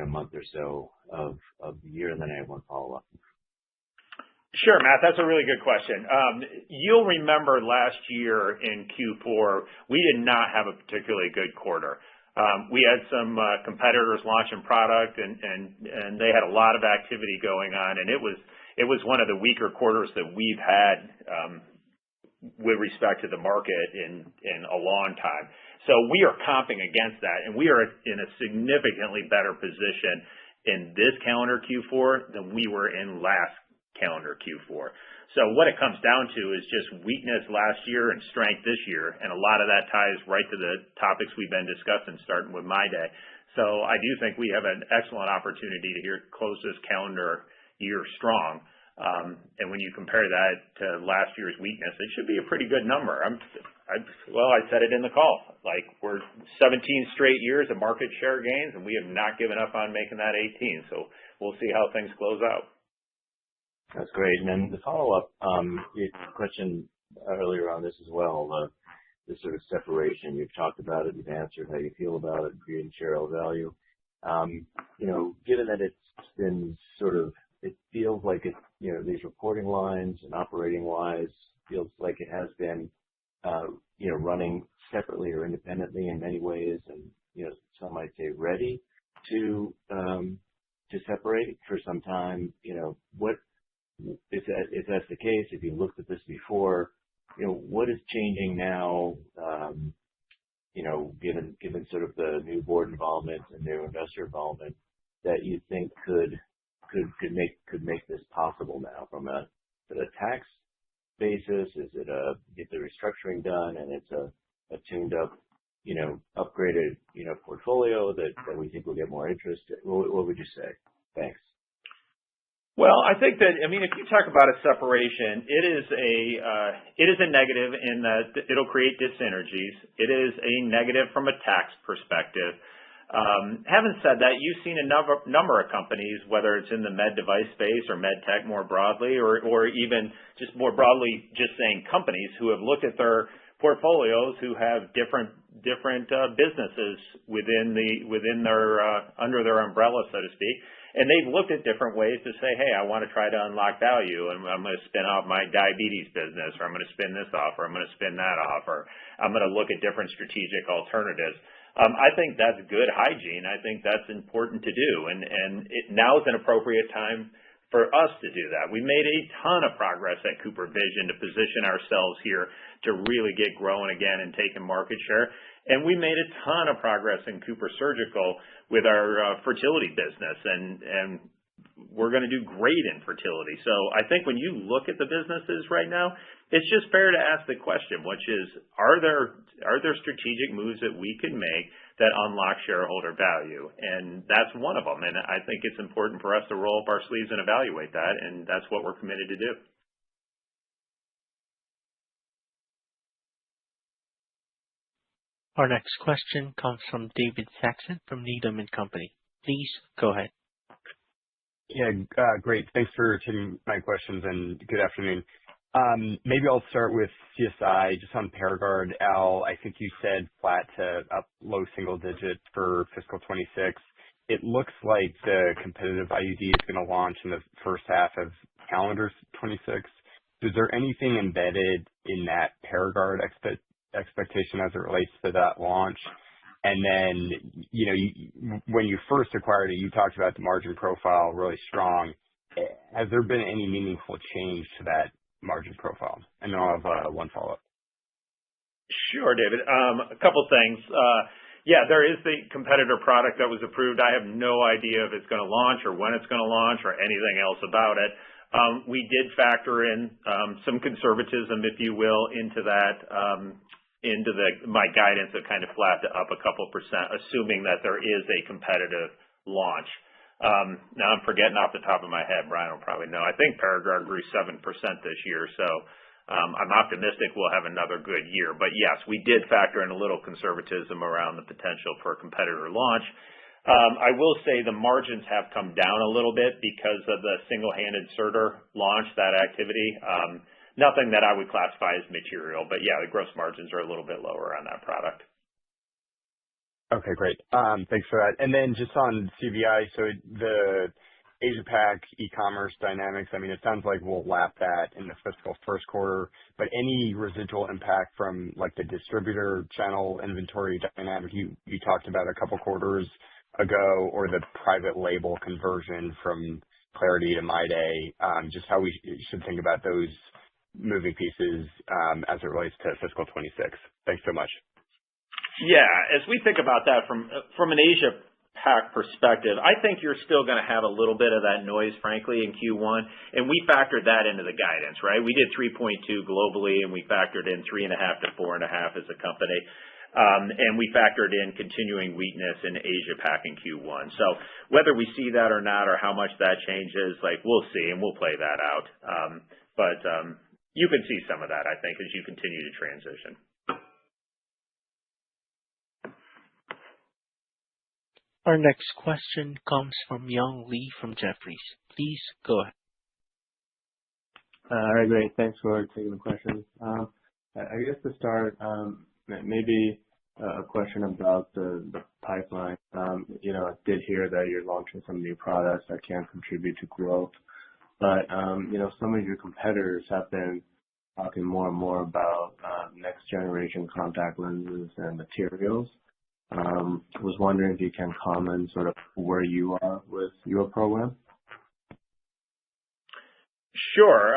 month or so of the year, and then I have one follow-up. Sure, Matt, that's a really good question. You'll remember last year in Q4, we did not have a particularly good quarter. We had some competitors launching product, and they had a lot of activity going on, and it was one of the weaker quarters that we've had with respect to the market in a long time. So we are comping against that, and we are in a significantly better position in this calendar Q4 than we were in last calendar Q4. So what it comes down to is just weakness last year and strength this year, and a lot of that ties right to the topics we've been discussing, starting with My Day. So I do think we have an excellent opportunity to close this calendar year strong. And when you compare that to last year's weakness, it should be a pretty good number. I said it in the call. Like, we're 17 straight years of market share gains, and we have not given up on making that 18. So we'll see how things close out. That's great. And then the follow-up question earlier on this as well, the sort of separation. You've talked about it. You've answered how you feel about it, creating shareholder value. Given that it's been sort of, it feels like it, these reporting lines and operating wise feels like it has been, running separately or independently in many ways, and some might say ready to separate for some time. What if that's the case? If you looked at this before, what is changing now? Given sort of the new board involvement and new investor involvement, that you think could make this possible now from a tax basis? Is it get the restructuring done and it's a tuned up, upgraded, portfolio that we think will get more interest? What would you say? Thanks. Well, I think that, if you talk about a separation, it is a negative in that it'll create dyssynergies. It is a negative from a tax perspective. Having said that, you've seen a number of companies, whether it's in the med device space or med tech more broadly, or even just more broadly, just saying companies who have looked at their portfolios, who have different businesses within their under their umbrella, so to speak. And they've looked at different ways to say, hey, I want to try to unlock value, and I'm going to spin off my diabetes business, or I'm going to spin this off, or I'm going to spin that off, or I'm going to look at different strategic alternatives. I think that's good hygiene. I think that's important to do, and now is an appropriate time for us to do that. We made a ton of progress at CooperVision to position ourselves here to really get growing again and taking market share. And we made a ton of progress in CooperSurgical with our fertility business, and we're going to do great in fertility. So I think when you look at the businesses right now, it's just fair to ask the question, which is, are there strategic moves that we can make that unlock shareholder value? And that's one of them. And I think it's important for us to roll up our sleeves and evaluate that, and that's what we're committed to do. Our next question comes from David Saxon from Needham & Company. Please go ahead. Yeah, great. Thanks for taking my questions, and good afternoon. Maybe I'll start with CSI, just on Paragard. Al, I think you said flat to up low single digits for fiscal 26. It looks like the competitive IUD is going to launch in the first half of calendar 26. Is there anything embedded in that Paragard expectation as it relates to that launch? And then, when you first acquired it, you talked about the margin profile really strong. Has there been any meaningful change to that margin profile? And then I'll have one follow-up. Sure, David. A couple things. Yeah, there is the competitor product that was approved. I have no idea if it's going to launch or when it's going to launch or anything else about it. We did factor in some conservatism, if you will, into that, my guidance of kind of flat to up a couple percent, assuming that there is a competitive launch. Now I'm forgetting off the top of my head. Brian will probably know. I think Paragard grew 7% this year, so I'm optimistic we'll have another good year. But yes, we did factor in a little conservatism around the potential for a competitor launch. I will say the margins have come down a little bit because of the single-handed inserter launch, that activity. Nothing that I would classify as material, but yeah, the gross margins are a little bit lower on that product. Okay, great. Thanks for that. And then just on CVI, so the Asia Pac e-commerce dynamics, I mean, it sounds like we'll lap that in the fiscal first quarter, but any residual impact from like the distributor channel inventory dynamic you talked about a couple quarters ago, or the private label conversion from Clarity to MyDay, just how we should think about those moving pieces as it relates to fiscal 26. Thanks so much. Yeah, as we think about that from an Asia Pac perspective, I think you're still going to have a little bit of that noise, frankly, in Q1, and we factored that into the guidance, right? We did 3.2 globally, and we factored in 3.5 to 4.5 as a company, and we factored in continuing weakness in Asia Pac in Q1. So whether we see that or not, or how much that changes, like we'll see, and we'll play that out. But you can see some of that, I think, as you continue to transition. Our next question comes from Young Lee from Jefferies. Please go ahead. All right, great. Thanks for taking the question. I guess to start, maybe a question about the pipeline. I did hear that you're launching some new products that can contribute to growth, but some of your competitors have been talking more and more about next generation contact lenses and materials. Was wondering if you can comment sort of where you are with your program. Sure.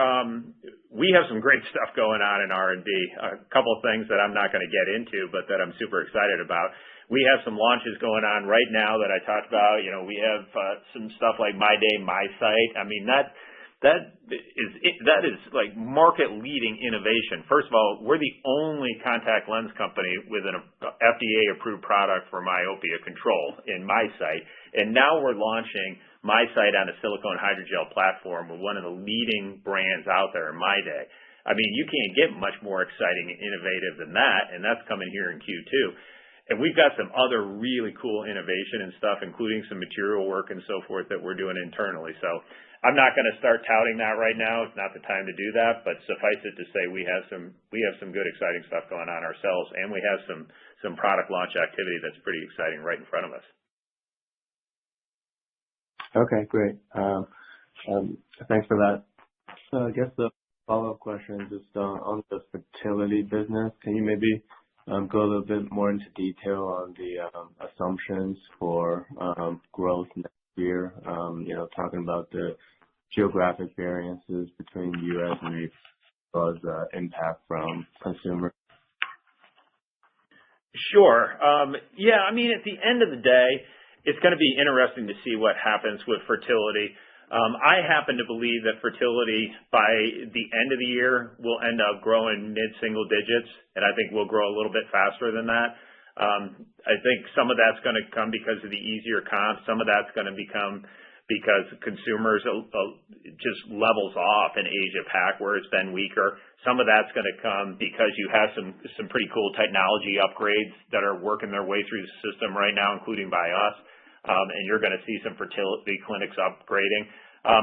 We have some great stuff going on in R&D. A couple of things that I'm not going to get into, but that I'm super excited about. We have some launches going on right now that I talked about. We have some stuff like MyDay, MySight. I mean, that is like market leading innovation. First of all, we're the only contact lens company with an FDA approved product for myopia control in MySight, and now we're launching MySight on a silicone hydrogel platform with one of the leading brands out there in MyDay. I mean, you can't get much more exciting and innovative than that, and that's coming here in Q2. And we've got some other really cool innovation and stuff, including some material work and so forth that we're doing internally. So I'm not going to start touting that right now. It's not the time to do that, but suffice it to say we have some good exciting stuff going on ourselves, and we have some product launch activity that's pretty exciting right in front of us. Okay, great. Thanks for that. So I guess the follow-up question just on the fertility business. Can you maybe go a little bit more into detail on the assumptions for growth next year? Talking about the geographic variances between the U.S. and as well as impact from consumers. Sure. Yeah, I mean, at the end of the day, it's going to be interesting to see what happens with fertility. I happen to believe that fertility by the end of the year will end up growing mid-single digits, and I think we'll grow a little bit faster than that. I think some of that's going to come because of the easier comps. Some of that's going to become because consumers just levels off in Asia Pac where it's been weaker. Some of that's going to come because you have some pretty cool technology upgrades that are working their way through the system right now, including by us. And you're going to see some fertility clinics upgrading.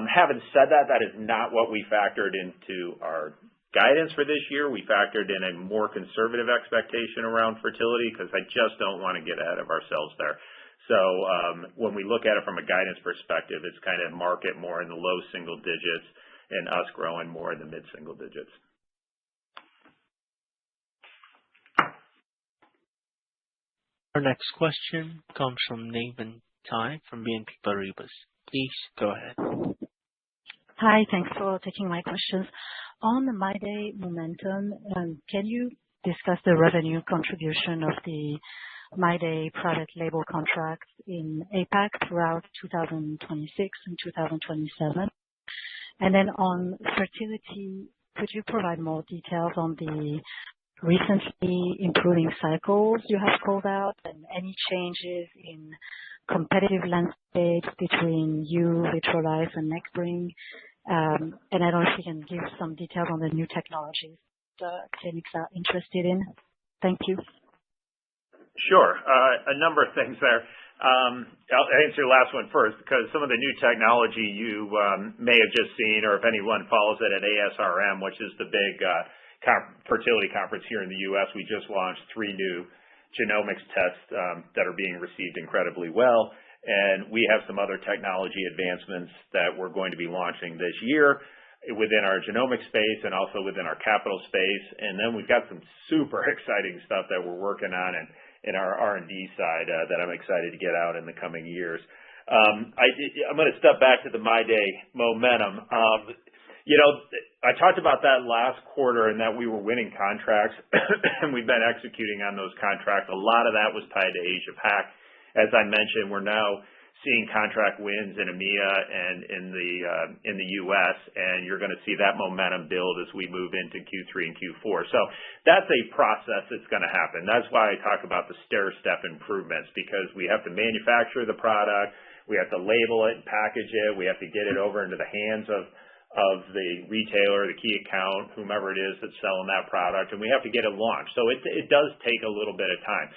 Having said that, that is not what we factored into our guidance for this year. We factored in a more conservative expectation around fertility because I just don't want to get ahead of ourselves there. So when we look at it from a guidance perspective, it's kind of market more in the low single digits and us growing more in the mid single digits. Our next question comes from Nathan Tai from BNP Paribas. Please go ahead. Hi, thanks for taking my questions. On the MyDay momentum, can you discuss the revenue contribution of the MyDay private label contracts in APAC throughout 2026 and 2027? And then on fertility, could you provide more details on the recently improving cycles you have called out and any changes in competitive landscape between you, Vitrolife, and NextBring? And I don't know if you can give some details on the new technologies clinics are interested in. Thank you. Sure. A number of things there. I'll answer your last one first because some of the new technology you may have just seen, or if anyone follows it at ASRM, which is the big fertility conference here in the U.S., we just launched 3 new genomics tests that are being received incredibly well. And we have some other technology advancements that we're going to be launching this year within our genomic space and also within our capital space. And then we've got some super exciting stuff that we're working on in our R&D side that I'm excited to get out in the coming years. I'm going to step back to the MyDay momentum. I talked about that last quarter and that we were winning contracts and we've been executing on those contracts. A lot of that was tied to Asia Pac. As I mentioned, we're now seeing contract wins in EMEA and in the U.S., and you're going to see that momentum build as we move into Q3 and Q4. So that's a process that's going to happen. That's why I talk about the stair-step improvements, because we have to manufacture the product, we have to label it and package it, we have to get it over into the hands of the retailer, the key account, whomever it is that's selling that product, and we have to get it launched. So it does take a little bit of time.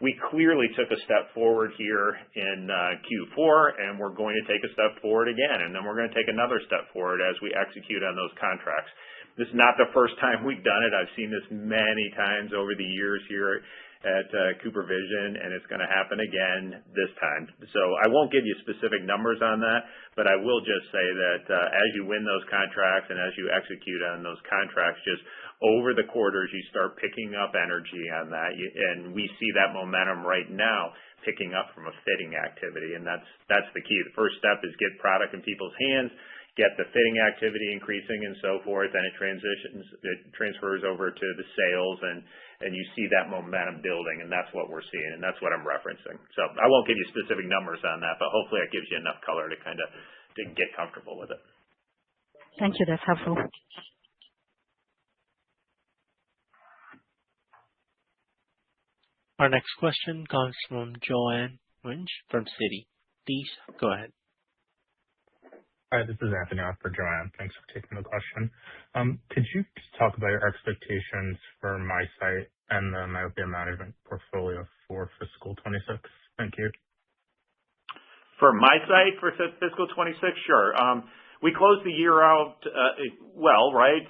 We clearly took a step forward here in Q4, and we're going to take a step forward again, and then we're going to take another step forward as we execute on those contracts. This is not the first time we've done it. I've seen this many times over the years here at CooperVision, and it's going to happen again this time. So I won't give you specific numbers on that, but I will just say that as you win those contracts and as you execute on those contracts, just over the quarters, you start picking up energy on that. And we see that momentum right now picking up from a fitting activity, and that's the key. The first step is get product in people's hands, get the fitting activity increasing and so forth, and it transfers over to the sales, and you see that momentum building, and that's what we're seeing, and that's what I'm referencing. So I won't give you specific numbers on that, but hopefully it gives you enough color to kind of to get comfortable with it. Thank you. That's helpful. Our next question comes from Joanne Wuensch from Citi. Please go ahead. Hi, this is Anthony on for Joanne. Thanks for taking the question. Could you just talk about your expectations for MiSight and the myopia management portfolio for fiscal 26? Thank you. For MiSight for fiscal 26, sure. We closed the year out well, right?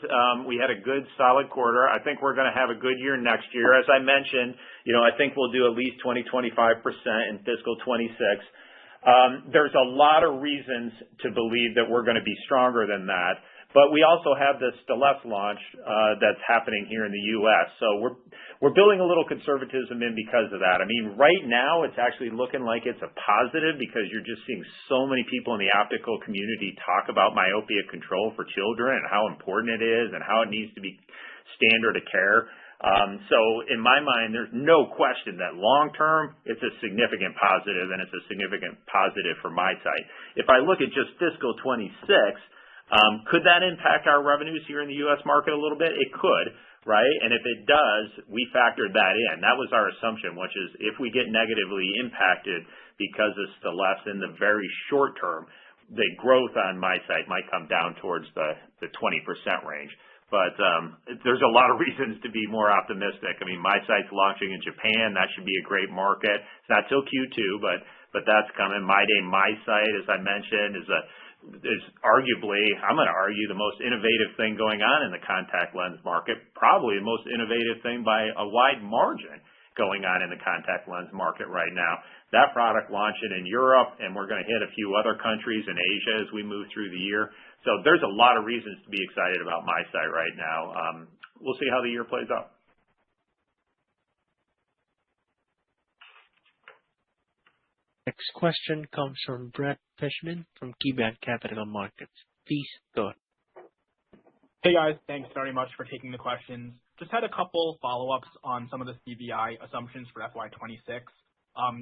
We had a good, solid quarter. I think we're going to have a good year next year. As I mentioned, I think we'll do at least 20-25% in fiscal 26. There's a lot of reasons to believe that we're going to be stronger than that. But we also have the Stellest launch that's happening here in the U.S. So we're building a little conservatism in because of that. I mean, right now it's actually looking like it's a positive because you're just seeing so many people in the optical community talk about myopia control for children and how important it is and how it needs to be standard of care. So in my mind, there's no question that long term it's a significant positive, and it's a significant positive for MiSight. If I look at just fiscal 26. Could that impact our revenues here in the U.S. market a little bit? It could, right? And if it does, we factored that in. That was our assumption, which is if we get negatively impacted because of Stellest in the very short term, the growth on MiSight might come down towards the 20% range. But there's a lot of reasons to be more optimistic. I mean, MySight's launching in Japan. That should be a great market. It's not till Q2, but that's coming. MyDay MySight, as I mentioned, is arguably, I'm going to argue, the most innovative thing going on in the contact lens market, probably the most innovative thing by a wide margin going on in the contact lens market right now. That product launching in Europe, and we're going to hit a few other countries in Asia as we move through the year. So there's a lot of reasons to be excited about MySight right now. We'll see how the year plays out. Next question comes from Brett Fishman from KeyBanc Capital Markets. Please go ahead. Hey guys, thanks very much for taking the questions. Just had a couple follow-ups on some of the CVI assumptions for FY26.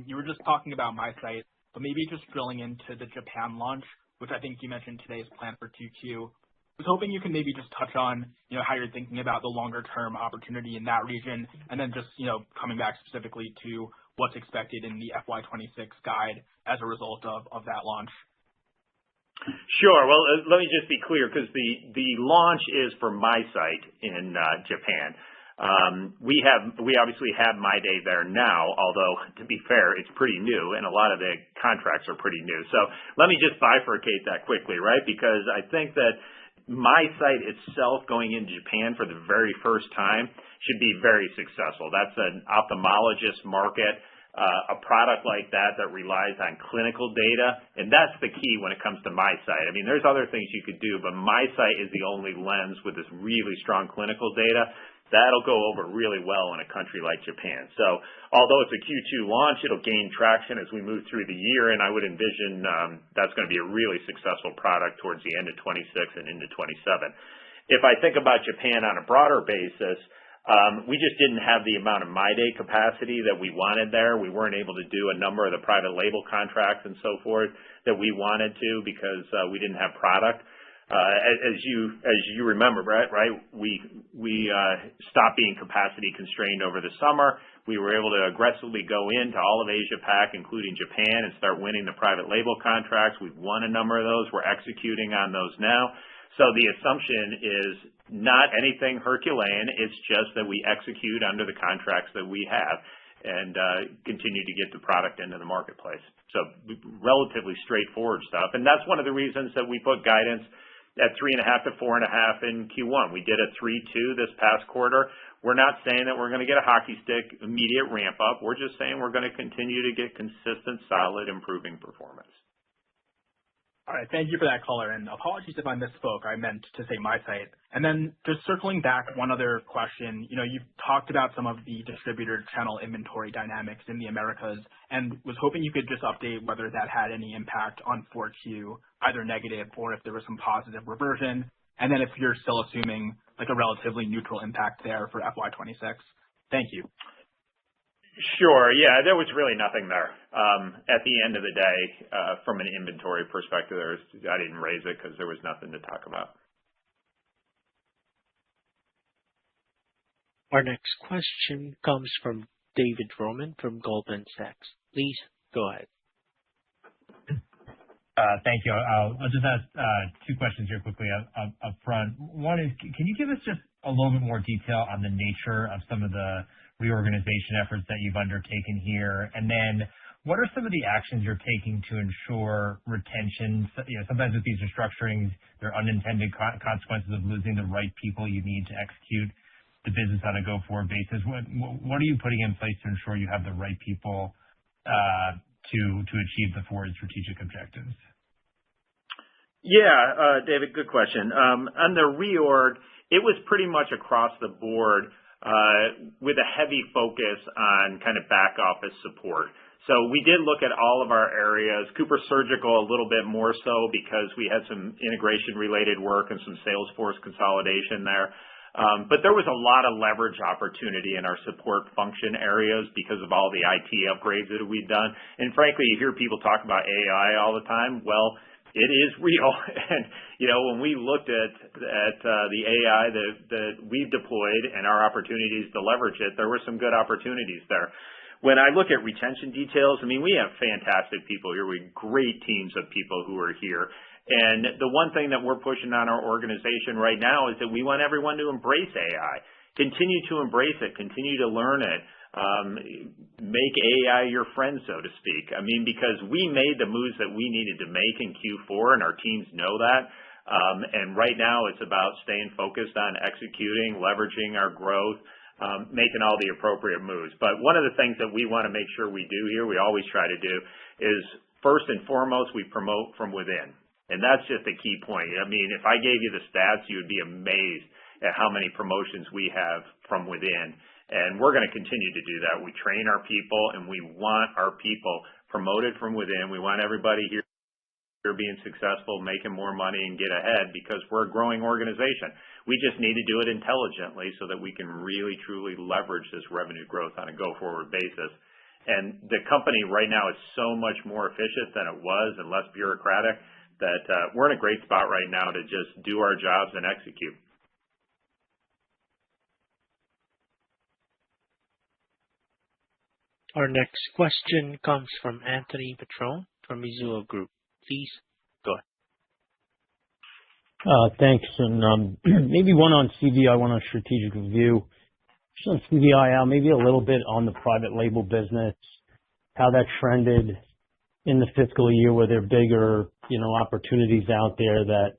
You were just talking about MySight, but maybe just drilling into the Japan launch, which I think you mentioned today is planned for 2Q. I was hoping you can maybe just touch on, how you're thinking about the longer-term opportunity in that region, and then just, coming back specifically to what's expected in the FY26 guide as a result of that launch. Sure. Well, let me just be clear, because the launch is for MySight in Japan. We obviously have MyDay there now, although to be fair, it's pretty new, and a lot of the contracts are pretty new. So let me just bifurcate that quickly, right? Because I think that MySight itself going into Japan for the very first time should be very successful. That's an ophthalmologist market. A product like that relies on clinical data, and that's the key when it comes to MySight. I mean, there's other things you could do, but MySight is the only lens with this really strong clinical data. That'll go over really well in a country like Japan. So although it's a Q2 launch, it'll gain traction as we move through the year, and I would envision that's going to be a really successful product towards the end of 26 and into 27. If I think about Japan on a broader basis, we just didn't have the amount of MyDay capacity that we wanted there. We weren't able to do a number of the private label contracts and so forth that we wanted to because we didn't have product. As you remember, Brett, right? We stopped being capacity constrained over the summer. We were able to aggressively go into all of Asia Pac, including Japan, and start winning the private label contracts. We've won a number of those. We're executing on those now. So the assumption is not anything Herculean. It's just that we execute under the contracts that we have and continue to get the product into the marketplace. So relatively straightforward stuff. And that's one of the reasons that we put guidance at 3.5 to 4.5 in Q1. We did a 3.2 this past quarter. We're not saying that we're going to get a hockey stick immediate ramp up. We're just saying we're going to continue to get consistent, solid, improving performance. All right. Thank you for that color. And apologies if I misspoke. I meant to say MySight. And then just circling back, one other question. You've talked about some of the distributor channel inventory dynamics in the Americas, and was hoping you could just update whether that had any impact on 4Q, either negative or if there was some positive reversion. And then if you're still assuming like a relatively neutral impact there for FY26. Thank you. Sure. Yeah, there was really nothing there. At the end of the day, from an inventory perspective, I didn't raise it because there was nothing to talk about. Our next question comes from David Roman from Goldman Sachs. Please go ahead. Thank you. I'll just ask two questions here quickly up front. One is, can you give us just a little bit more detail on the nature of some of the reorganization efforts that you've undertaken here? And then what are some of the actions you're taking to ensure retention? Sometimes with these restructurings, there are unintended consequences of losing the right people you need to execute the business on a go-forward basis. What are you putting in place to ensure you have the right people to achieve the forward strategic objectives? Yeah, David, good question. On the reorg, it was pretty much across the board with a heavy focus on kind of back office support. So we did look at all of our areas, Cooper Surgical a little bit more so because we had some integration related work and some Salesforce consolidation there. But there was a lot of leverage opportunity in our support function areas because of all the IT upgrades that we've done. And frankly, you hear people talk about AI all the time. Well, it is real. And, when we looked at the AI that we've deployed and our opportunities to leverage it, there were some good opportunities there. When I look at retention details, we have fantastic people here. We have great teams of people who are here. And the one thing that we're pushing on our organization right now is that we want everyone to embrace AI. Continue to embrace it. Continue to learn it. Make AI your friend, so to speak. I mean, because we made the moves that we needed to make in Q4, and our teams know that. And right now, it's about staying focused on executing, leveraging our growth, making all the appropriate moves. But one of the things that we want to make sure we do here, we always try to do, is first and foremost, we promote from within. And that's just a key point. I mean, if I gave you the stats, you would be amazed at how many promotions we have from within. And we're going to continue to do that. We train our people, and we want our people promoted from within. We want everybody here being successful, making more money, and get ahead because we're a growing organization. We just need to do it intelligently so that we can really, truly leverage this revenue growth on a go-forward basis. And the company right now is so much more efficient than it was and less bureaucratic that we're in a great spot right now to just do our jobs and execute. Our next question comes from Anthony Petrone from Mizuho Group. Please go ahead. Thanks. And maybe one on CVI, one on strategic review. Just on CVI, Al, maybe a little bit on the private label business, how that trended in the fiscal year. Were there bigger, opportunities out there that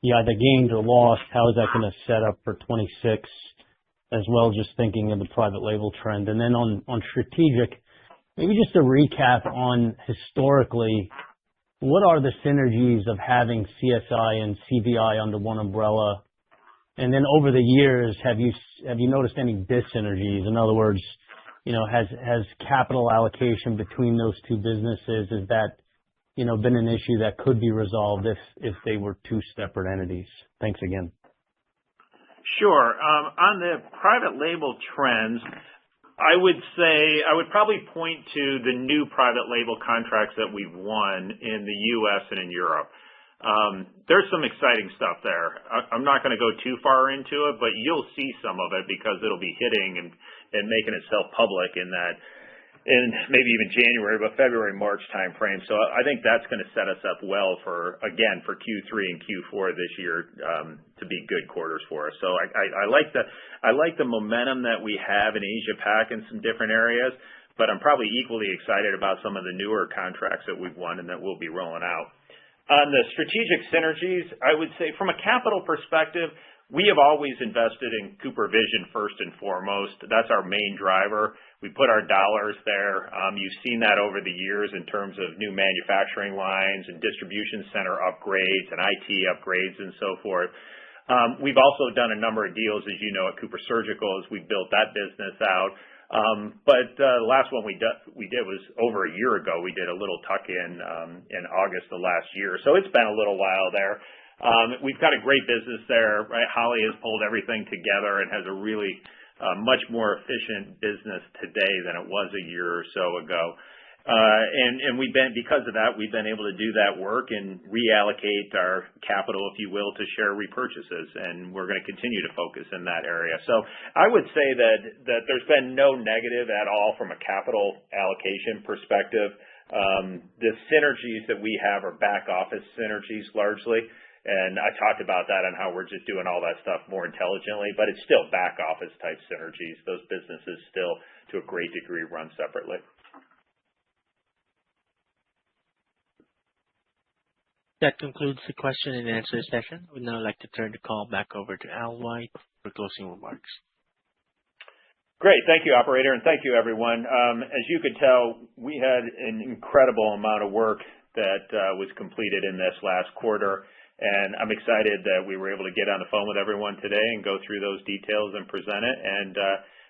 you either gained or lost? How is that going to set up for 26 as well, just thinking of the private label trend? And then on strategic, maybe just a recap on historically, what are the synergies of having CSI and CVI under one umbrella? And then over the years, have you noticed any dyssynergies? In other words, has capital allocation between those two businesses, has that, been an issue that could be resolved if they were two separate entities? Thanks again. Sure. On the private label trends, I would probably point to the new private label contracts that we've won in the U.S. and in Europe. There's some exciting stuff there. I'm not going to go too far into it, but you'll see some of it because it'll be hitting and making itself public in maybe even January, but February, March timeframe. So I think that's going to set us up well for Q3 and Q4 this year to be good quarters for us. So I like the momentum that we have in Asia Pac in some different areas, but I'm probably equally excited about some of the newer contracts that we've won and that we'll be rolling out. On the strategic synergies, I would say from a capital perspective, we have always invested in CooperVision first and foremost. That's our main driver. We put our dollars there. You've seen that over the years in terms of new manufacturing lines and distribution center upgrades and IT upgrades and so forth. We've also done a number of deals, as you know, at Cooper Surgical as we built that business out. But the last one we did was over a year ago. We did a little tuck-in in August of last year. So it's been a little while there. We've got a great business there, right? Holly has pulled everything together and has a really much more efficient business today than it was a year or so ago. And because of that, we've been able to do that work and reallocate our capital, if you will, to share repurchases. And we're going to continue to focus in that area. So I would say that there's been no negative at all from a capital allocation perspective. The synergies that we have are back office synergies largely. And I talked about that and how we're just doing all that stuff more intelligently, but it's still back office type synergies. Those businesses still, to a great degree, run separately. That concludes the question and answer session. We'd now like to turn the call back over to Al White for closing remarks. Great. Thank you, operator, and thank you, everyone. As you could tell, we had an incredible amount of work that was completed in this last quarter. And I'm excited that we were able to get on the phone with everyone today and go through those details and present it. And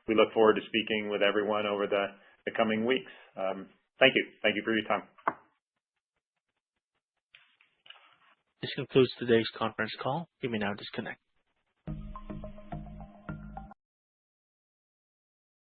we look forward to speaking with everyone over the coming weeks. Thank you. Thank you for your time. This concludes today's conference call. You may now disconnect.